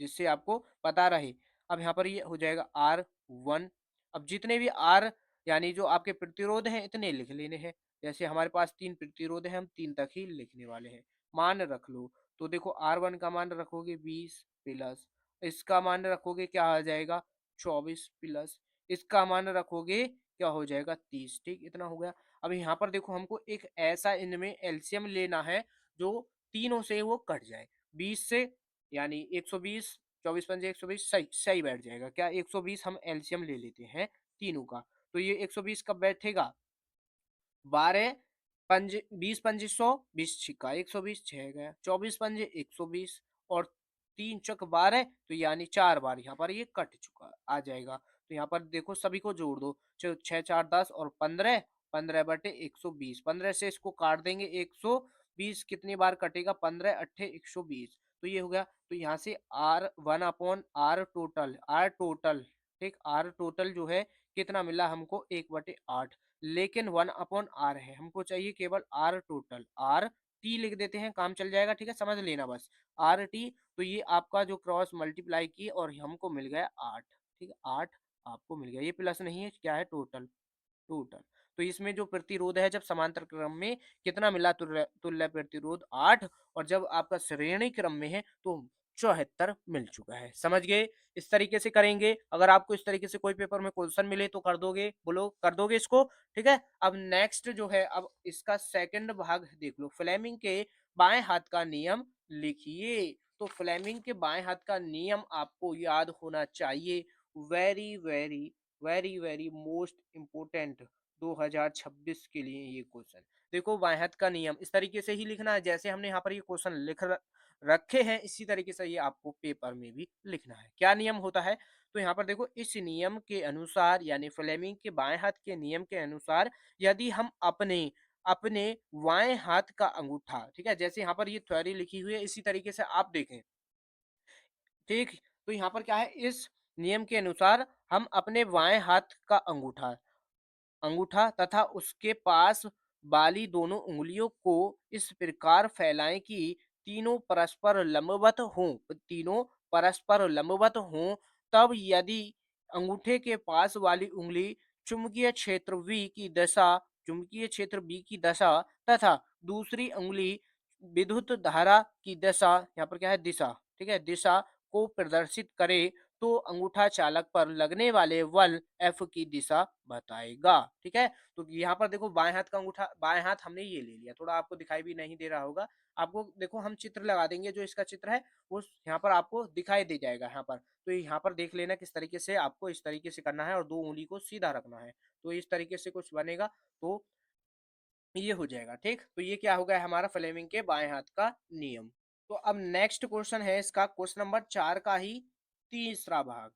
जिससे आपको पता रहे। अब यहाँ पर ये हो जाएगा R1। अब जितने भी R, यानी जो आपके प्रतिरोध हैं, इतने लिख लेने हैं। जैसे हमारे पास 3 प्रतिरोध हैं, हम 3 तक ही लिखने वाले हैं। मान रख लो, तो देखो R1 का मान रखोगे 20 प्लस, इसका मान रखोगे क्या आ जाएगा? 24 प्लस, इसका मान रखोगे क्या हो जाएगा? 30, ठीक, इतना हो गया। अब यहाँ पर देखो हमको एक ऐसा इनमें एलसीएम लेना है जो तीनों से वो कट जाए। 20 से, यानी 120, 24 पंजे 120, सही सही बैठ जाएगा। क्या? 120 हम एलसीएम ले लेते हैं तीनों का। तो ये 120 कब बैठेगा? 12 पंजे 20 पंजे 100, 20 छिक्का 120, 6 गया। 24 पंजे 120, और 3 चक 12, तो यानी 4 बार यहाँ पर ये कट चुका आ जाएगा। तो यहाँ पर देखो सभी को जोड़ दो, 6 4 10 और 15, 15 बटे 120, 15 से इसको काट देंगे 120, कितनी बार कटेगा? 15 अट्ठे 120, तो ये हो गया। तो यहाँ से R 1/R total, R total, ठीक, आर टोटल जो है कितना मिला हमको? 1/8। लेकिन 1/R है, हमको चाहिए केवल आर टोटल। आर टी लिख देते हैं, काम चल जाएगा, ठीक है, समझ लेना बस। आर टी, तो ये आपका जो क्रॉस मल्टीप्लाई की और हमको मिल गया 8, ठीक है, 8 आपको मिल गया। ये प्लस नहीं है, क्या है? Total, total. तो इसमें जो प्रतिरोध है जब समांतर क्रम में कितना मिला, तुल्य तुल्य प्रतिरोध 8, और जब आपका श्रेणी क्रम में है तो 74 मिल चुका है। समझ गए? इस तरीके से करेंगे। अगर आपको इस तरीके से कोई पेपर में क्वेश्चन मिले तो कर दोगे, बोलो कर दोगे इसको, ठीक है। अब नेक्स्ट जो है, अब इसका सेकंड भाग देख लो, फ्लेमिंग के बाएं हाथ का नियम लिखिए। तो फ्लेमिंग के बाएं हाथ का नियम आपको याद होना चाहिए। Very very very very most important 2026 के लिए ये क्वेश्चन। देखो, बाएं हाथ का नियम इस तरीके से ही लिखना है, जैसे हमने यहाँ पर ये क्वेश्चन रखे हैं, इसी तरीके से ये आपको पेपर में भी लिखना है। क्या नियम होता है? तो यहाँ पर देखो, इस नियम के अनुसार, यानी फ्लेमिंग के बाएं हाथ के नियम के अनुसार, यदि हम अपने अपने बाएं हाथ का अंगूठा, ठीक है, जैसे यहाँ पर ये थ्योरी लिखी हुई है, इसी तरीके से आप देखें, ठीक। तो यहाँ पर क्या है, इस नियम के अनुसार हम अपने बाएं हाथ का अंगूठा अंगूठा तथा उसके पास वाली दोनों उंगलियों को इस प्रकार फैलाएं कि तीनों परस्पर लंबवत हों, तीनों परस्पर लंबवत हों। तब यदि अंगूठे के पास वाली उंगली चुंबकीय क्षेत्र V की दशा चुंबकीय क्षेत्र B की दशा तथा दूसरी उंगली विद्युत धारा की दशा, यहाँ पर क्या है, दिशा, ठीक है, दिशा को प्रदर्शित करे, तो अंगूठा चालक पर लगने वाले बल एफ की दिशा बताएगा, ठीक है। तो यहाँ पर देखो, बाएं हाथ का अंगूठा, बाएं हाथ हमने ये ले लिया, थोड़ा आपको दिखाई भी नहीं दे रहा होगा। आपको देखो, हम चित्र लगा देंगे, जो इसका चित्र है वो यहाँ पर आपको दिखाई दे जाएगा यहाँ पर। तो यहाँ पर देख लेना किस तरीके से आपको इस तरीके से करना है, और दो उंगली को सीधा रखना है, तो इस तरीके से कुछ बनेगा। तो ये हो जाएगा, ठीक। तो ये क्या हो गया हमारा, फ्लेमिंग के बाएं हाथ का नियम। तो अब नेक्स्ट क्वेश्चन है इसका, क्वेश्चन नंबर 4 का ही तीसरा भाग,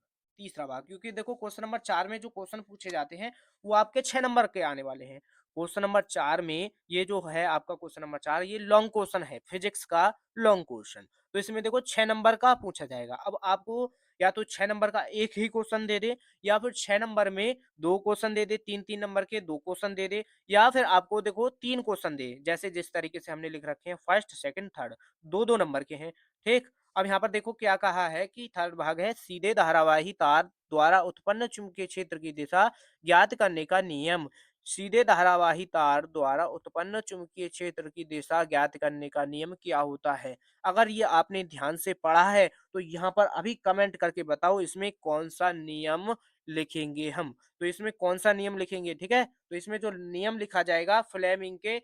क्योंकि देखो क्वेश्चन नंबर 4 में जो क्वेश्चन पूछे जाते हैं वो आपके 6 नंबर के आने वाले हैं। क्वेश्चन नंबर 4 में ये जो है आपका क्वेश्चन नंबर 4, ये लॉन्ग क्वेश्चन है, फिजिक्स का लॉन्ग क्वेश्चन। तो इसमें देखो 6 नंबर का पूछा जाएगा। अब आपको या तो 6 नंबर का एक ही क्वेश्चन दे दे, या फिर 6 नंबर में दो क्वेश्चन दे दे, 3-3 नंबर के दो क्वेश्चन दे दे, या फिर आपको देखो 3 क्वेश्चन दे, जैसे जिस तरीके से हमने लिख रखे हैं, फर्स्ट, सेकंड, थर्ड, दो दो नंबर के हैं, ठीक। अब यहाँ पर देखो क्या कहा है कि थर्ड भाग है, सीधे धारावाही तार द्वारा उत्पन्न चुंबकीय क्षेत्र की दिशा ज्ञात करने का नियम। सीधे धारावाही तार द्वारा उत्पन्न चुंबकीय क्षेत्र की दिशा ज्ञात करने का नियम क्या होता है? अगर ये आपने ध्यान से पढ़ा है तो यहाँ पर अभी कमेंट करके बताओ, इसमें कौन सा नियम लिखेंगे हम। तो इसमें कौन सा नियम लिखेंगे, ठीक है। तो इसमें जो नियम लिखा जाएगा, फ्लेमिंग के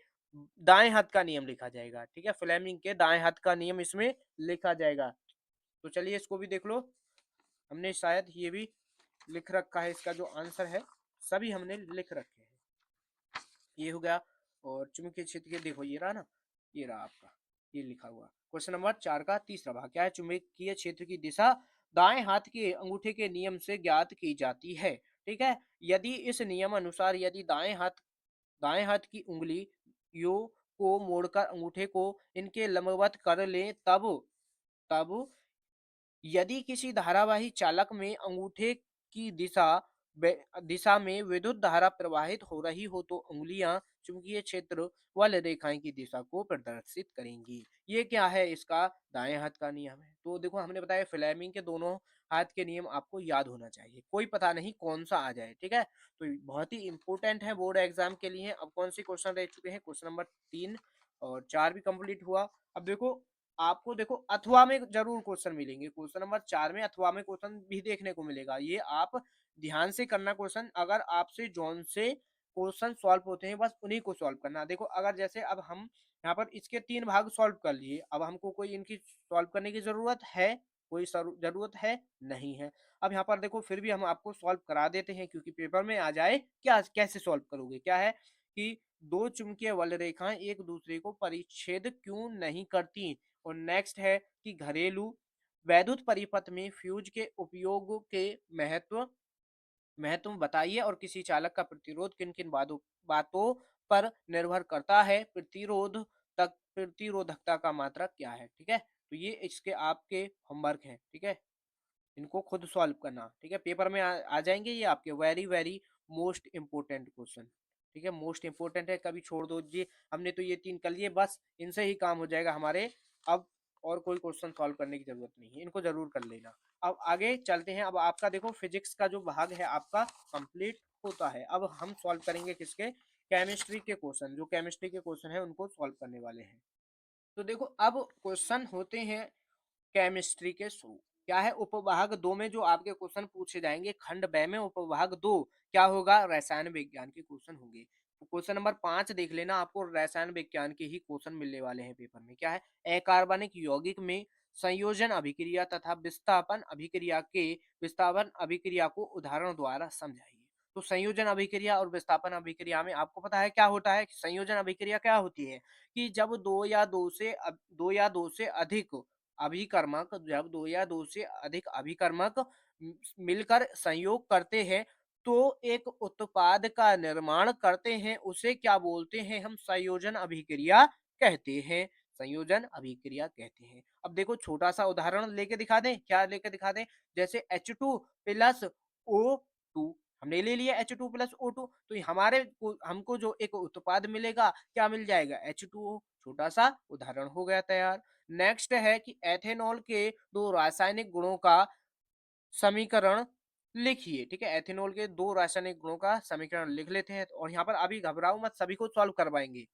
दाएं हाथ का नियम लिखा जाएगा, ठीक है, फ्लेमिंग के दाएं हाथ का नियम इसमें लिखा जाएगा। तो चलिए इसको भी देख लो, हमने शायद ये भी लिख रखा है, इसका जो आंसर है सभी हमने लिख रखे हैं। ये हो गया। और चुंबकीय क्षेत्र के देखो, ये रहा ना, ये रहा आपका, ये लिखा हुआ क्वेश्चन नंबर 4 का तीसरा भाग, क्या है, चुंबकीय क्षेत्र की दिशा दाएं हाथ के अंगूठे के नियम से ज्ञात की जाती है, ठीक है। यदि इस नियम अनुसार, यदि दाएं हाथ की उंगली यो को मोड़कर अंगूठे को इनके लंबवत कर लें, तब तब यदि किसी धारावाही चालक में अंगूठे की दिशा में विद्युत धारा प्रवाहित हो रही हो, तो उंगलियां चुंबकीय क्षेत्र वल रेखाएं की दिशा को प्रदर्शित करेंगी। ये क्या है, इसका दाएं हाथ का नियम है। तो देखो, हमने बताया फ्लेमिंग के दोनों हाथ के नियम आपको याद होना चाहिए, कोई पता नहीं कौन सा आ जाए, ठीक है। तो बहुत ही इंपॉर्टेंट है बोर्ड एग्जाम के लिए। अब कौन से क्वेश्चन रह चुके हैं, क्वेश्चन नंबर 3 और 4 भी कंप्लीट हुआ। अब देखो, आपको देखो अथवा में जरूर क्वेश्चन मिलेंगे, क्वेश्चन नंबर 4 में अथवा में क्वेश्चन भी देखने को मिलेगा, ये आप ध्यान से करना क्वेश्चन। अगर आपसे जौन से क्वेश्चन सॉल्व होते हैं बस उन्हीं को सॉल्व करना। देखो, अगर जैसे अब हम यहाँ पर इसके 3 भाग सॉल्व कर लिए, अब हमको कोई इनकी सॉल्व करने की जरूरत है, कोई जरूरत है नहीं है। अब यहाँ पर देखो, फिर भी हम आपको सॉल्व करा देते हैं, क्योंकि पेपर में आ जाए, क्या कैसे सॉल्व करोगे, क्या है कि दो चुंबकीय वल रेखाएं एक दूसरे को परिच्छेद क्यों नहीं करती। और नेक्स्ट है कि घरेलू वैद्युत परिपथ में फ्यूज के उपयोग के महत्व महत्व बताइए, और किसी चालक का प्रतिरोध किन किन बातों पर निर्भर करता है, प्रतिरोधकता का मात्रा क्या है, ठीक है। तो ये इसके आपके होमवर्क हैं, ठीक है, इनको खुद सॉल्व करना, ठीक है, पेपर में आ जाएंगे ये आपके, very very most important question, ठीक है, मोस्ट इंपोर्टेंट है, कभी छोड़ दो जी, हमने तो ये 3 कर लिए, बस इनसे ही काम हो जाएगा हमारे। अब और कोई क्वेश्चन सॉल्व करने की जरूरत नहीं है, इनको जरूर कर लेना। अब आगे चलते हैं। अब आपका देखो फिजिक्स का जो भाग है आपका कंप्लीट होता है। अब हम सॉल्व करेंगे किसके, केमिस्ट्री के क्वेश्चन। जो केमिस्ट्री के क्वेश्चन है उनको सॉल्व करने वाले हैं। तो देखो अब क्वेश्चन होते हैं केमिस्ट्री के शुरू। क्या है, उपभाग दो में जो आपके क्वेश्चन पूछे जाएंगे, खंड ब में उपभाग दो क्या होगा, रसायन विज्ञान के क्वेश्चन होंगे। तो क्वेश्चन नंबर 5 देख लेना, आपको रसायन विज्ञान के ही क्वेश्चन मिलने वाले हैं पेपर में। क्या है, अकार्बनिक यौगिक में संयोजन अभिक्रिया तथा विस्थापन अभिक्रिया के विस्थापन अभिक्रिया को उदाहरण द्वारा समझाइए। तो संयोजन अभिक्रिया और विस्थापन अभिक्रिया में आपको पता है क्या होता है। संयोजन अभिक्रिया क्या होती है कि जब दो या दो से अधिक अभिकर्मक, जब दो या दो से अधिक अभिकर्मक मिलकर संयोग करते हैं तो एक उत्पाद का निर्माण करते हैं, उसे क्या बोलते हैं हम, संयोजन अभिक्रिया कहते हैं। संयोजन अभिक्रिया कहते हैं। अब देखो छोटा सा उदाहरण लेके दिखा दें, क्या लेके दिखा दें, जैसे H2 प्लस O2 हमने ले लिया, H2 प्लस O2, तो हमको जो एक उत्पाद मिलेगा क्या मिल जाएगा, H2O। छोटा सा उदाहरण हो गया तैयार। नेक्स्ट है कि एथेनॉल के दो रासायनिक गुणों का समीकरण लिखिए। ठीक है, एथेनॉल के दो रासायनिक गुणों का समीकरण लिख लेते हैं। और यहाँ पर अभी घबराओ मत, सभी को सॉल्व करवाएंगे।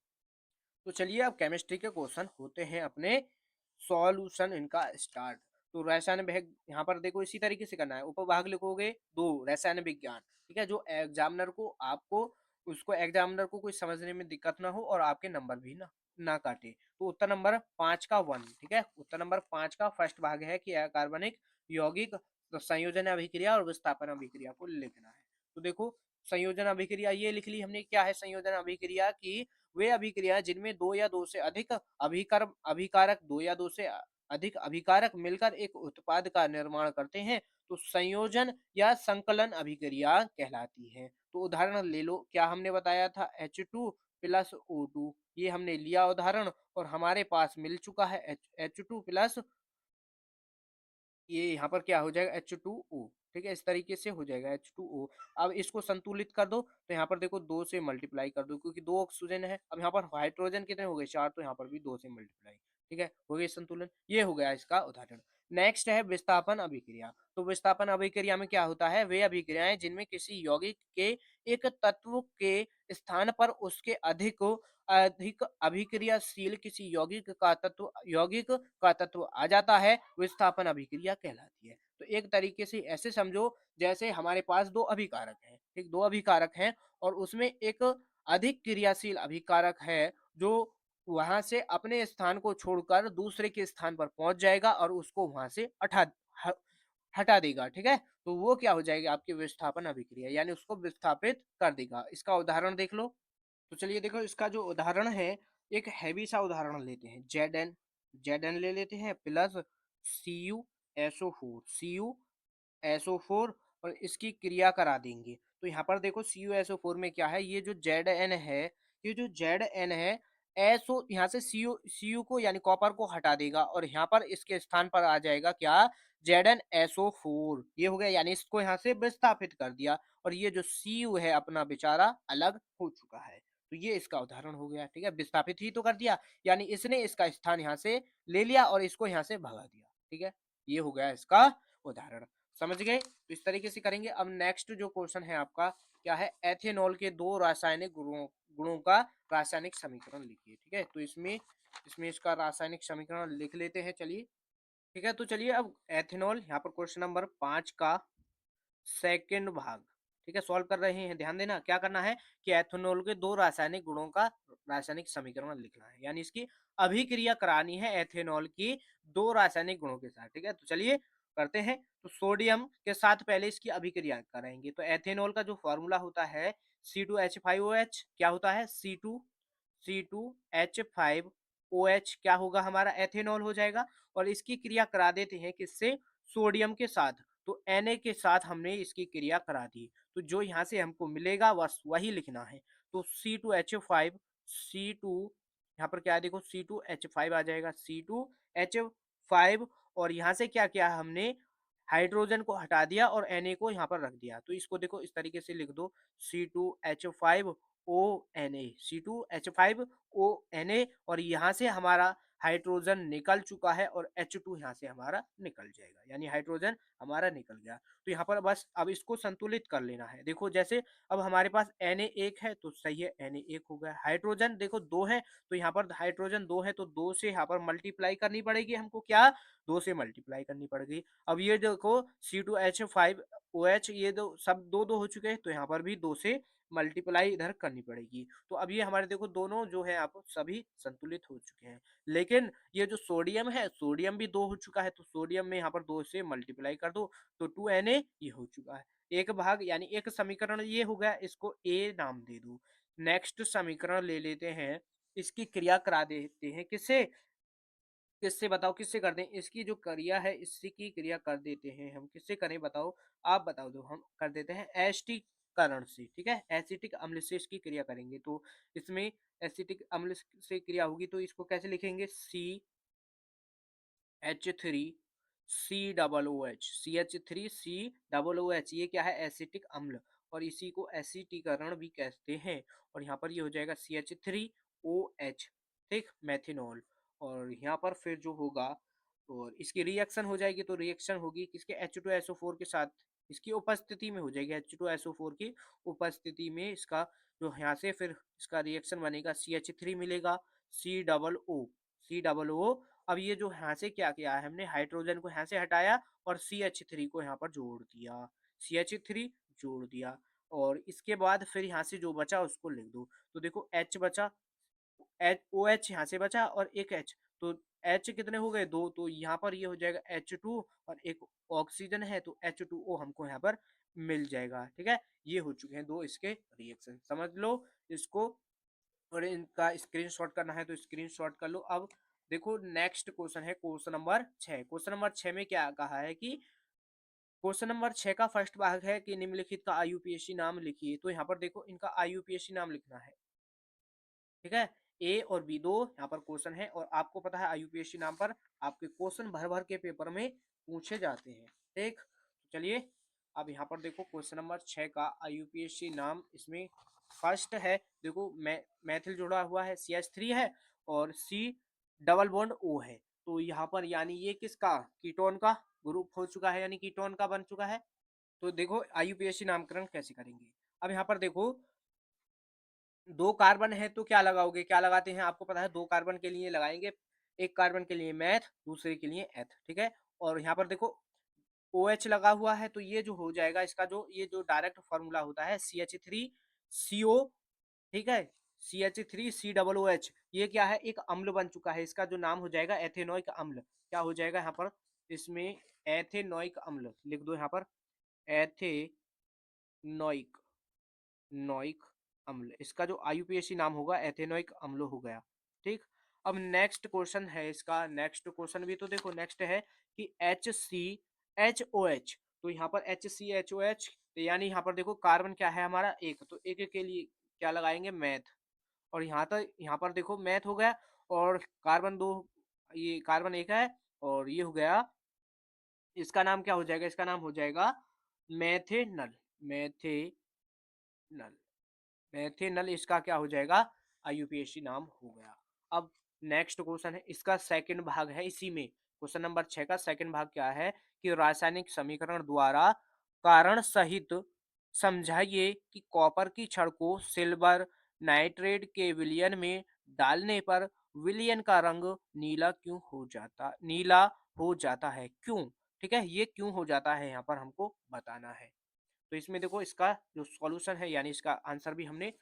तो चलिए अब केमिस्ट्री के क्वेश्चन होते हैं अपने सॉल्यूशन इनका स्टार्ट। तो रसायन विज्ञान यहाँ पर देखो इसी तरीके से करना है, उपभाग लिखोगे दो रसायन विज्ञान। ठीक है, जो एग्जामिनर को आपको उसको एग्जामिनर को कोई समझने में दिक्कत ना हो और आपके नंबर भी ना ना काटे। तो उत्तर नंबर 5 का 1। ठीक है, उत्तर नंबर 5 का फर्स्ट भाग है कि कार्बनिक यौगिक संयोजन अभिक्रिया और विस्थापन अभिक्रिया को लिखना है। तो देखो संयोजन अभिक्रिया ये लिख ली हमने। क्या है संयोजन अभिक्रिया की, वे अभिक्रिया जिनमें दो या दो से अधिक अभिकारक, दो या दो से अधिक अभिकारक मिलकर एक उत्पाद का निर्माण करते हैं तो संयोजन या संकलन अभिक्रिया कहलाती है। तो उदाहरण ले लो, क्या हमने बताया था, H2 प्लस O2, ये हमने लिया उदाहरण और हमारे पास मिल चुका है H2 प्लस, ये यहाँ पर क्या हो जाएगा H2O। ठीक है, इस तरीके से हो जाएगा H2O। अब इसको संतुलित कर दो, तो यहाँ पर देखो दो से मल्टीप्लाई कर दो क्योंकि दो ऑक्सीजन है। अब यहाँ पर हाइड्रोजन कितने हो गए, 4, तो यहाँ पर भी दो से मल्टीप्लाई। ठीक है, हो गया संतुलन। ये हो गया इसका उदाहरण। नेक्स्ट है विस्थापन अभिक्रिया। तो विस्थापन अभिक्रिया में क्या होता है, वे अभिक्रियाएं जिनमें किसी यौगिक के एक तत्व के स्थान पर उसके अधिक अधिक अभिक्रियाशील किसी यौगिक का तत्व आ जाता है, विस्थापन अभिक्रिया कहलाती है। तो एक तरीके से ऐसे समझो जैसे हमारे पास दो अभिकारक हैं। ठीक, दो अभिकारक हैं और उसमें एक अधिक क्रियाशील अभिकारक है जो वहां से अपने स्थान को छोड़कर दूसरे के स्थान पर पहुंच जाएगा और उसको वहां से ह- हटा देगा। ठीक है, तो वो क्या हो जाएगी आपकी विस्थापन अभिक्रिया, यानी उसको विस्थापित कर देगा। इसका उदाहरण देख लो। तो चलिए देखो इसका जो उदाहरण है, एक हैवी सा उदाहरण लेते हैं, जेड एन ले लेते हैं प्लस Cu SO4 और इसकी क्रिया करा देंगे। तो यहाँ पर देखो Cu SO4 में क्या है, ये जो Zn है, ये जो Zn है, एसओ यहाँ से Cu को यानी कॉपर को हटा देगा और यहाँ पर इसके स्थान पर आ जाएगा क्या, Zn SO4। ये हो गया, यानी इसको यहाँ से विस्थापित कर दिया और ये जो Cu है अपना बेचारा अलग हो चुका है। तो ये इसका उदाहरण हो गया। ठीक है, विस्थापित ही तो कर दिया, यानी इसने इसका स्थान यहाँ से ले लिया और इसको यहाँ से भगा दिया। ठीक है, ये हो गया इसका उदाहरण। समझ गए, तो इस तरीके से करेंगे। अब नेक्स्ट जो क्वेश्चन है आपका, क्या है, एथेनॉल के दो रासायनिक गुणों का रासायनिक समीकरण लिखिए। ठीक है, तो इसमें इसमें इसका रासायनिक समीकरण लिख लेते हैं। चलिए, ठीक है, तो चलिए अब एथेनॉल, यहाँ पर क्वेश्चन नंबर 5 का सेकेंड भाग। ठीक है, सॉल्व कर रहे हैं, ध्यान देना क्या करना है कि एथेनॉल के दो रासायनिक गुणों का रासायनिक समीकरण लिखना है, यानी इसकी अभिक्रिया करानी है एथेनॉल की दो रासायनिक गुणों के साथ। ठीक है, तो चलिए करते हैं। तो सोडियम के साथ पहले इसकी अभिक्रिया कराएंगे। तो एथेनॉल का जो फॉर्मूला होता है C2H5OH, क्या होता है, C2H5OH क्या होगा हमारा, एथेनॉल हो जाएगा। और इसकी क्रिया करा देते हैं किससे, सोडियम के साथ। तो Na के साथ हमने इसकी क्रिया करा दी, तो जो यहाँ से हमको मिलेगा बस वही लिखना है। तो C2H5 यहाँ पर क्या है देखो, C2H5 आ जाएगा, C2H5। और यहाँ से क्या किया हमने, हाइड्रोजन को हटा दिया और Na को यहाँ पर रख दिया। तो इसको देखो इस तरीके से लिख दो, C2H5ONA, C2H5ONA। और यहाँ से हमारा हाइड्रोजन निकल चुका है और H2 यहाँ से हमारा निकल जाएगा, यानी हाइड्रोजन हमारा निकल गया। तो यहाँ पर बस अब इसको संतुलित कर लेना है। देखो जैसे अब हमारे पास Na1 है तो सही है, Na1 हो गया। हाइड्रोजन देखो 2 है तो यहाँ पर हाइड्रोजन 2 है तो 2 से यहाँ पर मल्टीप्लाई करनी पड़ेगी हमको, क्या 2 से मल्टीप्लाई करनी पड़ेगी। अब ये देखो C2H5OH ये दो सब दो दो हो चुके हैं तो यहाँ पर भी 2 से मल्टीप्लाई इधर करनी पड़ेगी। तो अब ये हमारे देखो दोनों जो है आप सभी संतुलित हो चुके हैं। लेकिन ये जो सोडियम है, सोडियम भी 2 हो चुका है तो सोडियम में यहाँ पर 2 से मल्टीप्लाई कर दो तो 2Na ये हो चुका है। एक भाग यानी एक समीकरण ये हो गया, इसको ए नाम दे दो। नेक्स्ट समीकरण ले लेते हैं, इसकी क्रिया करा देते हैं किससे, किससे बताओ किससे कर दें, इसकी जो क्रिया है इसकी की क्रिया कर देते हैं हम, किससे करें बताओ, आप बताओ दो, हम कर देते हैं एसिटिकरण से, ठीक है, एसिटिक अम्ल से इसकी क्रिया करेंगे। तो इसमें एसिटिक अम्ल से क्रिया होगी तो इसको कैसे लिखेंगे, CH3COOH ये क्या है, एसिटिक अम्ल, और इसी को एसिटिकरण भी कहते हैं। और यहाँ पर ये हो जाएगा CH3OH, ठीक, मेथिनॉल। और यहाँ पर फिर जो होगा और इसकी रिएक्शन हो जाएगी तो रिएक्शन होगी किसके, H2SO4 के साथ, इसकी उपस्थिति में हो जाएगी, H2SO4 की उपस्थिति में इसका जो यहाँ से फिर इसका रिएक्शन बनेगा, CH3 मिलेगा, C O O। अब ये जो यहाँ से क्या किया है हमने, हाइड्रोजन को यहाँ से हटाया और CH3 को यहाँ पर जोड़ दिया, CH3 जोड़ दिया। और इसके बाद फिर यहाँ से जो बचा उसको लिख दो। तो देखो H बचा, OH यहाँ से बचा और एक H, तो H कितने हो गए, 2, तो यहाँ पर ये हो जाएगा H2 और एक ऑक्सीजन है तो H2O हमको यहाँ पर मिल जाएगा, ठीक है। ये हो चुके हैं दो इसके रिएक्शन, समझ लो इसको। और इनका स्क्रीनशॉट करना है तो स्क्रीनशॉट कर लो। अब देखो नेक्स्ट क्वेश्चन है क्वेश्चन नंबर 6। क्वेश्चन नंबर 6 में क्या कहा है कि क्वेश्चन नंबर 6 का फर्स्ट भाग है कि निम्नलिखित का आईयूपीएसी नाम लिखिए। तो यहाँ पर देखो इनका आईयूपीएसी नाम लिखना है, ठीक है। ए और बी दो यहाँ पर क्वेश्चन है और आपको पता है आईयूपीएसी नाम पर आपके क्वेश्चन भर भर के पेपर में पूछे जाते हैं, ठीक। तो चलिए अब यहाँ पर देखो क्वेश्चन नंबर 6 का आईयूपीएसी नाम, इसमें फर्स्ट है देखो मैथिल जुड़ा हुआ है, CH3 है और C डबल बॉन्ड O है। तो यहाँ पर यानी ये किसका, कीटोन का ग्रुप हो चुका है, यानी कीटोन का बन चुका है। तो देखो आईयूपीएसी नामकरण कैसे करेंगे। अब यहाँ पर देखो दो कार्बन है तो क्या लगाओगे, क्या लगाते हैं आपको पता है, दो कार्बन के लिए लगाएंगे, एक कार्बन के लिए मैथ, दूसरे के लिए एथ, ठीक है। और यहाँ पर देखो OH लगा हुआ है तो ये जो हो जाएगा इसका जो ये जो डायरेक्ट फॉर्मूला होता है CH3CO, ठीक है, CH3COOH, ये क्या है, एक अम्ल बन चुका है, इसका जो नाम हो जाएगा एथेनोइक अम्ल। क्या हो जाएगा यहाँ पर, इसमें एथेनोइक अम्ल लिख दो यहाँ पर, एथेनोइक नोइक अम्ल, इसका जो आईयूपीएसी नाम होगा एथेनोइक अम्ल हो गया, ठीक। अब नेक्स्ट क्वेश्चन है इसका, नेक्स्ट क्वेश्चन भी तो देखो नेक्स्ट है कि HCHOH, तो यहाँ पर HCHOH यानी यहाँ पर देखो कार्बन क्या है हमारा एक, तो एक के लिए क्या लगाएंगे, मैथ। और यहाँ तक यहाँ पर देखो मैथ हो गया और कार्बन दो, ये कार्बन एक है और ये हो गया, इसका नाम क्या हो जाएगा, इसका नाम हो जाएगा मैथेनल, मैथेनल, मैथेनल इसका क्या हो जाएगा, आईयूपीएसी नाम हो गया। अब नेक्स्ट क्वेश्चन है इसका सेकंड भाग है, इसी में क्वेश्चन नंबर 6 का सेकंड भाग क्या है कि रासायनिक समीकरण द्वारा कारण सहित समझाइए कि कॉपर की छड़ को सिल्वर नाइट्रेट के विलयन में डालने पर विलयन का रंग नीला हो जाता है क्यों, ठीक है, ये क्यों हो जाता है यहाँ पर हमको बताना है। तो इसमें देखो इसका जो सॉल्यूशन है यानी इसका आंसर भी हमने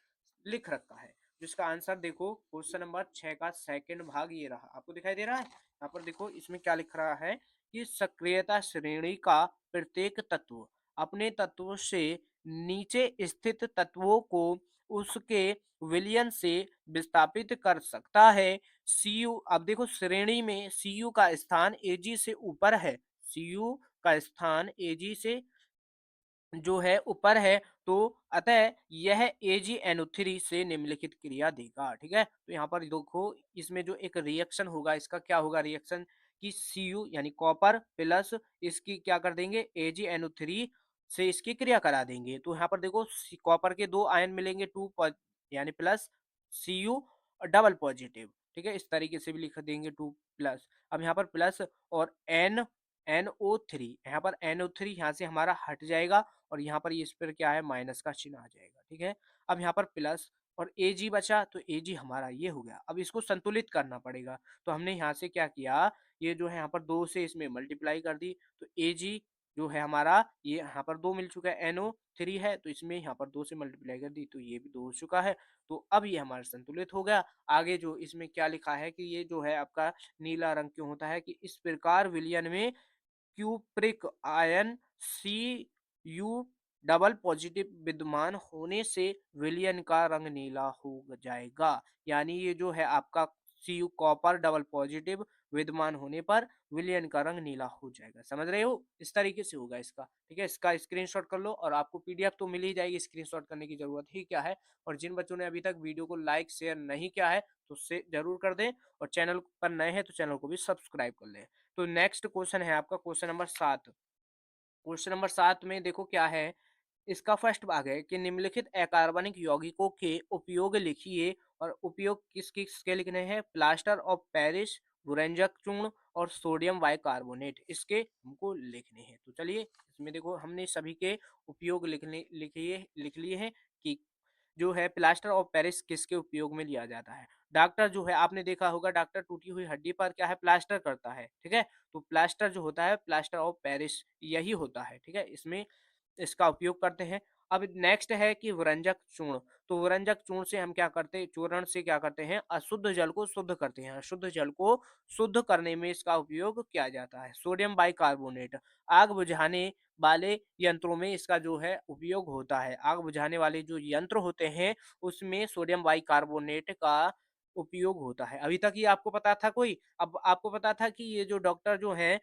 लिख रखा है। जिसका आंसर देखो क्वेश्चन नंबर 6 का सेकंड भाग ये रहा, आपको दिखाई दे रहा है यहाँ पर देखो इसमें क्या लिख रहा है कि सक्रियता श्रेणी का प्रत्येक तत्व अपने तत्व से नीचे स्थित तत्वों को उसके विलयन से विस्थापित कर सकता है। सीयू, अब देखो श्रेणी में सीयू का स्थान एजी से ऊपर है, सीयू का स्थान एजी से जो है ऊपर है, तो अतः यह AgNO3 से निम्नलिखित क्रिया देगा, ठीक है। तो यहाँ पर देखो इसमें जो एक रिएक्शन होगा इसका क्या होगा रिएक्शन कि Cu यानी कॉपर प्लस इसकी क्या कर देंगे AgNO3 से इसकी क्रिया करा देंगे। तो यहाँ पर देखो कॉपर के दो आयन मिलेंगे यानी प्लस Cu डबल पॉजिटिव, ठीक है, इस तरीके से भी लिख देंगे 2 प्लस। अब यहाँ पर प्लस और NO3, यहाँ पर NO3 यहाँ से हमारा हट जाएगा और यहाँ पर ये इस पर क्या है माइनस का चिन्ह आ जाएगा, ठीक है। अब यहाँ पर प्लस और Ag बचा, तो Ag हमारा ये हो गया। अब इसको संतुलित करना पड़ेगा, तो हमने यहाँ से क्या किया, ये जो है यहाँ पर 2 से इसमें मल्टीप्लाई कर दी, तो Ag जो है हमारा ये यहाँ पर 2 मिल चुका है, NO3 है तो इसमें यहाँ पर 2 से मल्टीप्लाई कर दी तो ये भी 2 हो चुका है। तो अब ये हमारा संतुलित हो गया। आगे जो इसमें क्या लिखा है कि ये जो है आपका नीला रंग क्यों होता है, कि इस प्रकार विलयन में cupric ion Cu double positive विद्यमान होने से विलयन का रंग नीला हो जाएगा। यानी ये जो है आपका Cu कॉपर डबल पॉजिटिव विद्यमान होने पर विलयन का रंग नीला हो जाएगा। समझ रहे हो, इस तरीके से होगा इसका, ठीक है। इसका स्क्रीनशॉट कर लो और आपको पीडीएफ तो मिल ही जाएगी, स्क्रीनशॉट करने की जरूरत ही क्या है। और जिन बच्चों ने अभी तक वीडियो को लाइक शेयर नहीं किया है तो उससे जरूर कर दें, और चैनल पर नए हैं तो चैनल को भी सब्सक्राइब कर लें। तो नेक्स्ट क्वेश्चन है आपका क्वेश्चन नंबर 7। क्वेश्चन नंबर 7 में देखो क्या है, इसका फर्स्ट भाग है कि निम्नलिखित अकार्बनिक यौगिकों के उपयोग लिखिए, और उपयोग किस किस के लिखने हैं, प्लास्टर ऑफ पेरिस, गुरेंजक चूर्ण और सोडियम बाइकार्बोनेट, इसके हमको लिखने हैं। तो चलिए इसमें देखो हमने सभी के उपयोग लिख लिए हैं कि जो है प्लास्टर ऑफ पेरिस किसके उपयोग में लिया जाता है। डॉक्टर जो है आपने देखा होगा, डॉक्टर टूटी हुई हड्डी पर क्या है प्लास्टर करता है, ठीक है। तो प्लास्टर जो होता है प्लास्टर ऑफ पेरिस यही होता है, ठीक है। इसमें इसका उपयोग करते हैं। अब नेक्स्ट है कि वरंजक चूर्ण, तो वरंजक चूर्ण से हम क्या करते हैं, चूर्ण से क्या करते हैं, अशुद्ध जल को शुद्ध करते हैं। अशुद्ध जल को शुद्ध करने में इसका उपयोग किया जाता है। सोडियम बाइकार्बोनेट, आग बुझाने वाले यंत्रों में इसका जो है उपयोग होता है। आग बुझाने वाले जो यंत्र होते हैं उसमें सोडियम बाइकार्बोनेट का उपयोग होता है। अभी तक ये आपको पता था कोई? अब आपको पता था कि ये जो डॉक्टर जो है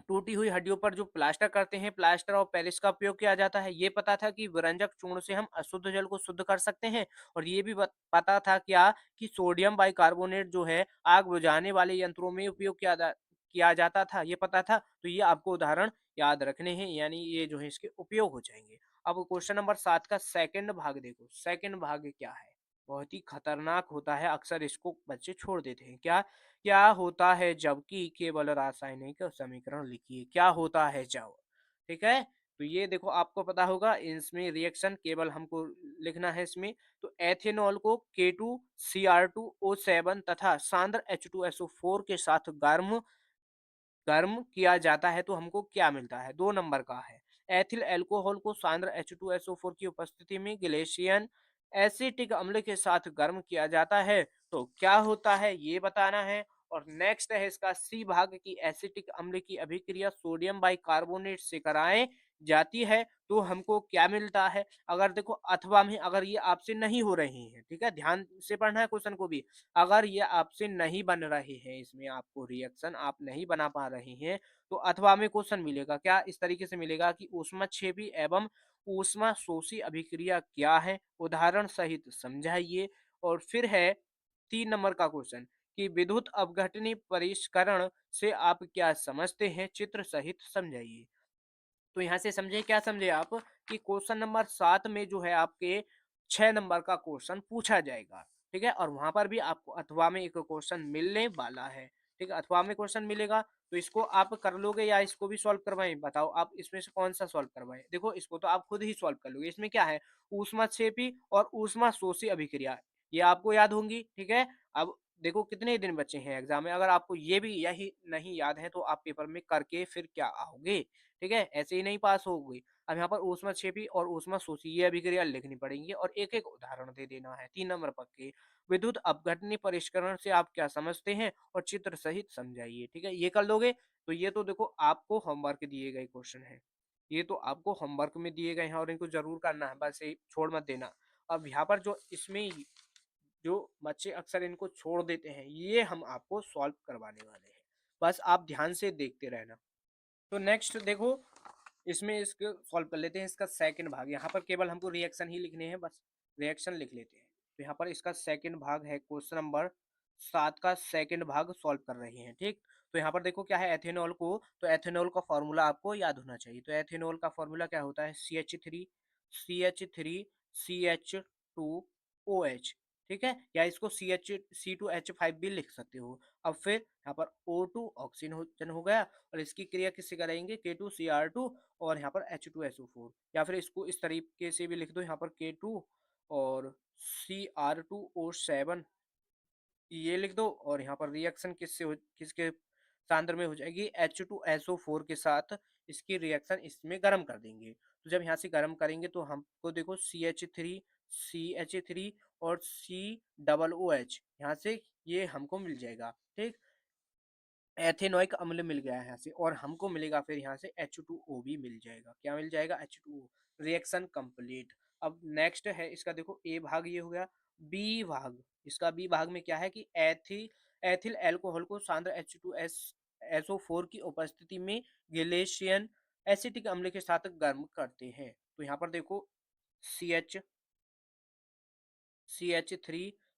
टूटी हुई हड्डियों पर जो प्लास्टर करते हैं, प्लास्टर और पेरिस का उपयोग किया जाता है। ये पता था कि विरंजक चूर्ण से हम अशुद्ध जल को शुद्ध कर सकते हैं। और ये भी पता था क्या कि सोडियम बाइकार्बोनेट जो है आग बुझाने वाले यंत्रों में उपयोग किया जाता था, ये पता था। तो ये आपको उदाहरण याद रखने हैं, यानी ये जो है इसके उपयोग हो जाएंगे। अब क्वेश्चन नंबर 7 का सेकंड भाग देखो। सेकंड भाग क्या है, बहुत ही खतरनाक होता है, अक्सर इसको बच्चे छोड़ देते हैं। क्या क्या होता है जबकि केवल रासायनिक समीकरण लिखिए, क्या होता है जब, ठीक है। तो ये देखो आपको पता होगा, इसमें रिएक्शन केवल हमको लिखना है इसमें। तो एथेनॉल को K2Cr2O7 तथा सांद्र H2SO4 के साथ गर्म किया जाता है तो हमको क्या मिलता है, 2 नंबर का है। एथिल अल्कोहल को सांद्र H2SO4 की उपस्थिति में ग्लेशियन एसिटिक अम्ल के साथ गर्म किया जाता है तो क्या होता है ये बताना है। और नेक्स्ट है इसका सी भाग की एसिटिक अम्ल की अभिक्रिया सोडियम बाइकार्बोनेट से कराएं जाती है तो हमको क्या मिलता है। अगर देखो अथवा में अगर ये आपसे नहीं हो रही है, ठीक है, ध्यान से पढ़ना है क्वेश्चन को भी। अगर ये आपसे नहीं बन रहे हैं, इसमें आपको रिएक्शन आप नहीं बना पा रहे हैं, तो अथवा में क्वेश्चन मिलेगा क्या, इस तरीके से मिलेगा कि ऊष्माक्षेपी एवं ऊष्मा शोषी अभिक्रिया क्या है, उदाहरण सहित समझाइए। और फिर है 3 नंबर का क्वेश्चन कि विद्युत अपघटनी परिष्करण से आप क्या समझते हैं, चित्र सहित समझाइए। तो यहाँ से समझे क्या समझे आप कि क्वेश्चन नंबर 7 में जो है आपके 6 नंबर का क्वेश्चन पूछा जाएगा, ठीक है। और वहां पर भी आपको अथवा में एक क्वेश्चन मिलने वाला है, ठीक है, अथवा में क्वेश्चन मिलेगा। तो इसको आप कर लोगे या इसको भी सॉल्व करवाएं, बताओ आप इसमें से कौन सा सॉल्व करवाएं। देखो इसको तो आप खुद ही सॉल्व कर लोगे। इसमें क्या है, ऊष्माक्षेपी और ऊष्मा शोषी अभिक्रिया, ये आपको याद होंगी, ठीक है। अब देखो कितने दिन बचे हैं एग्जाम में, अगर आपको ये भी यही नहीं याद है तो आप पेपर में करके फिर क्या आओगे, ठीक है, ऐसे ही नहीं पास होगी। अब यहाँ पर ऊष्माक्षेपी और ऊष्मा शोषी ये अभिक्रिया लिखनी पड़ेंगी और एक एक उदाहरण दे देना है। 3 नंबर पक के विद्युत अपघटनी परिष्करण से आप क्या समझते हैं और चित्र सहित समझाइए, ठीक है, ये कर लोगे। तो ये तो देखो आपको होमवर्क दिए गए क्वेश्चन है, ये तो आपको होमवर्क में दिए गए हैं और इनको जरूर करना है, बस ये छोड़ मत देना। अब यहाँ पर जो इसमें जो बच्चे अक्सर इनको छोड़ देते हैं ये हम आपको सॉल्व करवाने वाले हैं, बस आप ध्यान से देखते रहना। तो नेक्स्ट देखो इसमें इसको सॉल्व कर लेते हैं। इसका सेकंड भाग, यहाँ पर केवल हमको रिएक्शन ही लिखने हैं, बस रिएक्शन लिख लेते हैं। तो यहाँ पर इसका सेकंड भाग है, क्वेश्चन नंबर 7 का सेकंड भाग सॉल्व कर रहे हैं, ठीक। तो यहाँ पर देखो क्या है, एथेनॉल को, तो एथेनॉल का फॉर्मूला आपको याद होना चाहिए। तो एथेनॉल का फॉर्मूला क्या होता है, CH3 CH3 CH2OH, ठीक है, या इसको C2H5 भी लिख सकते हो। अब फिर यहाँ पर O2 ऑक्सीजन हो गया, और इसकी क्रिया किससे कराएंगे, K2Cr2 और यहाँ पर H2SO4, या फिर इसको इस तरीके से भी लिख दो, यहाँ पर K2 और Cr2O7 ये लिख दो, और यहाँ पर रिएक्शन किसके सांद्र में हो जाएगी, H2SO4 के साथ इसकी रिएक्शन इसमें गर्म कर देंगे। तो जब यहाँ से गर्म करेंगे तो हमको देखो CH3 और COOH यहाँ से ये हमको मिल जाएगा, ठीक। एथेनोइक अम्ल मिल गया है यहाँ से, और हमको मिलेगा फिर यहाँ से H2O भी मिल जाएगा। क्या मिल जाएगा, H2O। Reaction complete. अब नेक्स्ट है इसका, देखो ए भाग ये हो गया। बी भाग, इसका बी भाग में क्या है कि एथिल एल्कोहल को सांद्र H2SO4 की उपस्थिति में ग्लेशियन एसिटिक अम्ल के साथ गर्म करते हैं। तो यहाँ पर देखो CH3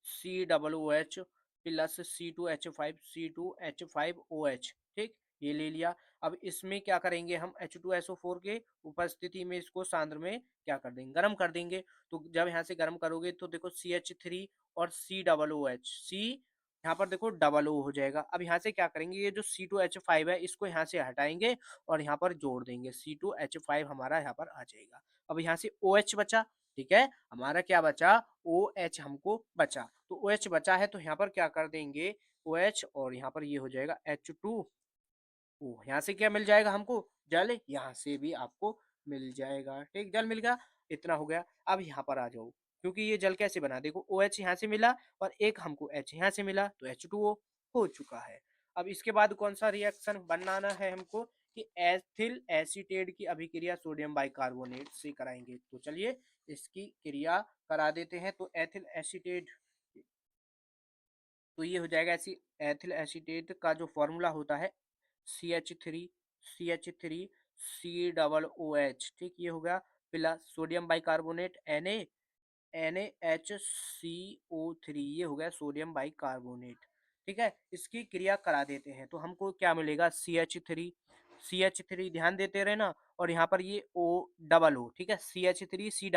COOH प्लस C2H5 ठीक, ये ले लिया। अब इसमें क्या करेंगे हम, H2SO4 के उपस्थिति में इसको सांद्र में क्या कर देंगे, गर्म कर देंगे। तो जब यहाँ से गर्म करोगे तो देखो CH3 और COOH, यहाँ पर देखो डबल ओ हो जाएगा। अब यहाँ से क्या करेंगे, ये जो C2H5 है इसको यहाँ से हटाएंगे और यहाँ पर जोड़ देंगे, C2H5 हमारा यहाँ पर आ जाएगा। अब यहाँ से OH बचा, ठीक है, हमारा क्या बचा, OH हमको बचा। तो OH बचा है तो यहाँ पर क्या कर देंगे, OH, और यहाँ पर ये हो जाएगा H2O। यहाँ से क्या मिल जाएगा हमको, जल, यहाँ से भी आपको मिल जाएगा, ठीक, जल मिल गया। इतना हो गया। अब यहाँ पर आ जाओ, क्योंकि ये जल कैसे बना, देखो OH यहाँ से मिला और एक हमको H यहाँ से मिला, तो H2O हो चुका है। अब इसके बाद कौन सा रिएक्शन बनाना है हमको, कि एथिल एसीटेट की अभिक्रिया सोडियम बाइकार्बोनेट से कराएंगे। तो चलिए इसकी क्रिया करा देते हैं। तो एथिल एसीटेट, तो ये हो जाएगा ऐसी, एथिल एसीटेट का जो फॉर्मूला होता है CH3 ठीक, ये हो गया, प्लस सोडियम बाइकार्बोनेट NaHCO3, ये हो गया सोडियम बाइकार्बोनेट। ठीक है, इसकी क्रिया करा देते हैं तो हमको क्या मिलेगा, CH3 ध्यान देते रहे ना, और यहाँ पर ये O, ठीक है, CH3C,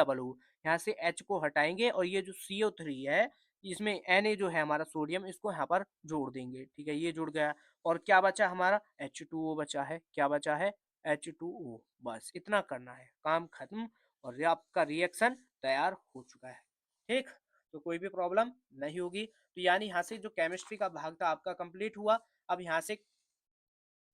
यहाँ से H को हटाएंगे और ये जो CO3 है इसमें Na जो है हमारा सोडियम, इसको यहाँ पर जोड़ देंगे, ठीक है, ये जुड़ गया। और क्या बचा हमारा, H2O बचा है। क्या बचा है, H2O। बस इतना करना है, काम खत्म, और ये आपका रिएक्शन तैयार हो चुका है, ठीक। तो कोई भी प्रॉब्लम नहीं होगी। तो यानी यहाँ से जो केमिस्ट्री का भाग था आपका कंप्लीट हुआ। अब यहाँ से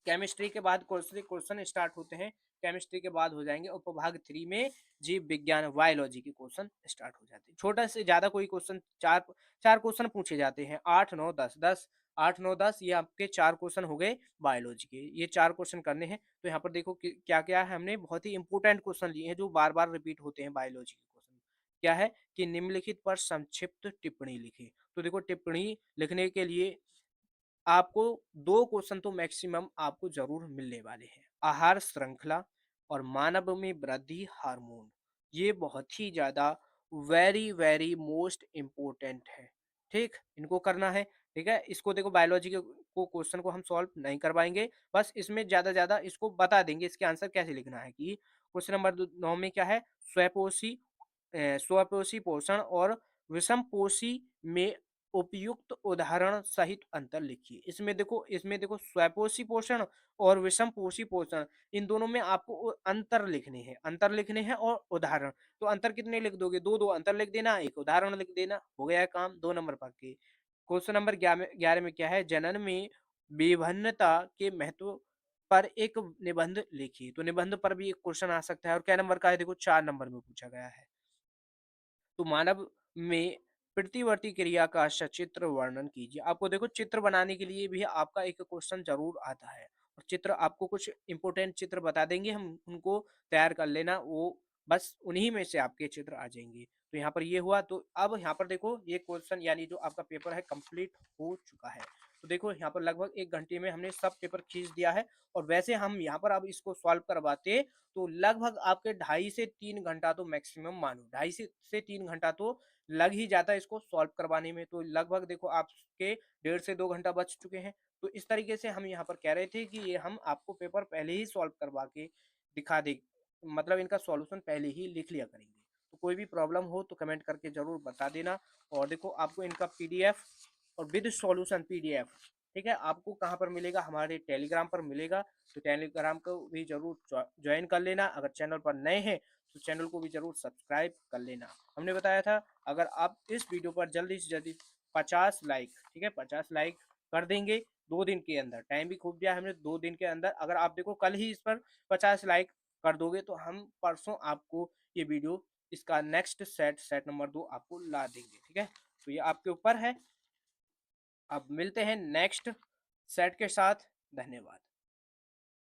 केमिस्ट्री के बाद कौन से क्वेश्चन स्टार्ट होते हैं, केमिस्ट्री के बाद हो जाएंगे उपभाग 3 में जीव विज्ञान बायोलॉजी के क्वेश्चन स्टार्ट हो जाते हैं। छोटा से ज्यादा कोई क्वेश्चन, चार चार क्वेश्चन पूछे जाते हैं, 8 9 10 10, 8 9 10, ये आपके चार क्वेश्चन हो गए बायोलॉजी के, ये चार क्वेश्चन करने हैं। तो यहाँ पर देखो क्या क्या है, हमने बहुत ही इंपॉर्टेंट क्वेश्चन लिए हैं जो बार बार रिपीट होते हैं बायोलॉजी के क्वेश्चन। क्या है कि निम्नलिखित पर संक्षिप्त टिप्पणी लिखे। तो देखो टिप्पणी लिखने के लिए आपको दो क्वेश्चन तो मैक्सिमम आपको जरूर मिलने वाले हैं। आहार श्रृंखला और मानव में वृद्धि हार्मोन, ये बहुत ही ज्यादा वेरी वेरी मोस्ट इम्पोर्टेंट है, ठीक, इनको करना है। ठीक है, इसको देखो बायोलॉजी के को क्वेश्चन को हम सॉल्व नहीं कर पाएंगे, बस इसमें ज्यादा ज्यादा इसको बता देंगे इसके आंसर कैसे लिखना है। कि क्वेश्चन नंबर 9 में क्या है, स्वपोषी स्वपोषी पोषण और विषमपोषी में उपयुक्त उदाहरण सहित अंतर लिखिए। इसमें देखो स्वपोषी पोषण और विषमपोषी पोषण, इन दोनों में आपको अंतर लिखने हैं और उदाहरण। तो अंतर कितने लिख दोगे, दो दो अंतर लिख देना, एक उदाहरण लिख देना, हो गया काम, 2 नंबर पक्के। क्वेश्चन नंबर 11 में क्या है, जनन में विभिन्नता के महत्व पर एक निबंध लिखिए। तो निबंध पर भी एक क्वेश्चन आ सकता है, और क्या नंबर का है, देखो 4 नंबर में पूछा गया है। तो मानव में प्रतिवर्ती क्रिया का सचित्र वर्णन कीजिए। आपको देखो चित्र बनाने के लिए भी आपका एक क्वेश्चन जरूर आता है, और चित्र आपको कुछ इंपोर्टेंट चित्र बता देंगे, हम उनको तैयार कर लेना, वो बस उन्हीं में से आपके चित्र आ जाएंगे। तो यहाँ पर ये हुआ। तो अब यहाँ पर देखो ये क्वेश्चन यानी जो आपका पेपर है कंप्लीट हो चुका है। तो देखो यहाँ पर लगभग 1 घंटे में हमने सब पेपर खींच दिया है, और वैसे हम यहाँ पर अब इसको सॉल्व करवाते तो लगभग आपके 2.5 से 3 घंटा तो मैक्सिमम मानो, 2.5 से 3 घंटा तो लग ही जाता है इसको सॉल्व करवाने में। तो लगभग देखो आपके 1.5 से 2 घंटा बच चुके हैं। तो इस तरीके से हम यहाँ पर कह रहे थे कि ये हम आपको पेपर पहले ही सॉल्व करवा के दिखा दे, मतलब इनका सॉल्यूशन पहले ही लिख लिया करेंगे। तो कोई भी प्रॉब्लम हो तो कमेंट करके ज़रूर बता देना। और देखो आपको इनका पीडीएफ और विद सॉल्यूशन पीडीएफ, ठीक है, आपको कहाँ पर मिलेगा? हमारे टेलीग्राम पर मिलेगा। तो टेलीग्राम को भी ज़रूर ज्वाइन कर लेना। अगर चैनल पर नए हैं तो चैनल को भी ज़रूर सब्सक्राइब कर लेना। हमने बताया था अगर आप इस वीडियो पर जल्दी से जल्दी 50 लाइक, ठीक है, 50 लाइक कर देंगे 2 दिन के अंदर, टाइम भी खूब दिया है हमने, 2 दिन के अंदर अगर आप देखो कल ही इस पर 50 लाइक कर दोगे तो हम परसों आपको ये वीडियो, इसका नेक्स्ट सेट नंबर 2 आपको ला देंगे, ठीक है। तो ये आपके ऊपर है। अब मिलते हैं नेक्स्ट सेट के साथ। धन्यवाद।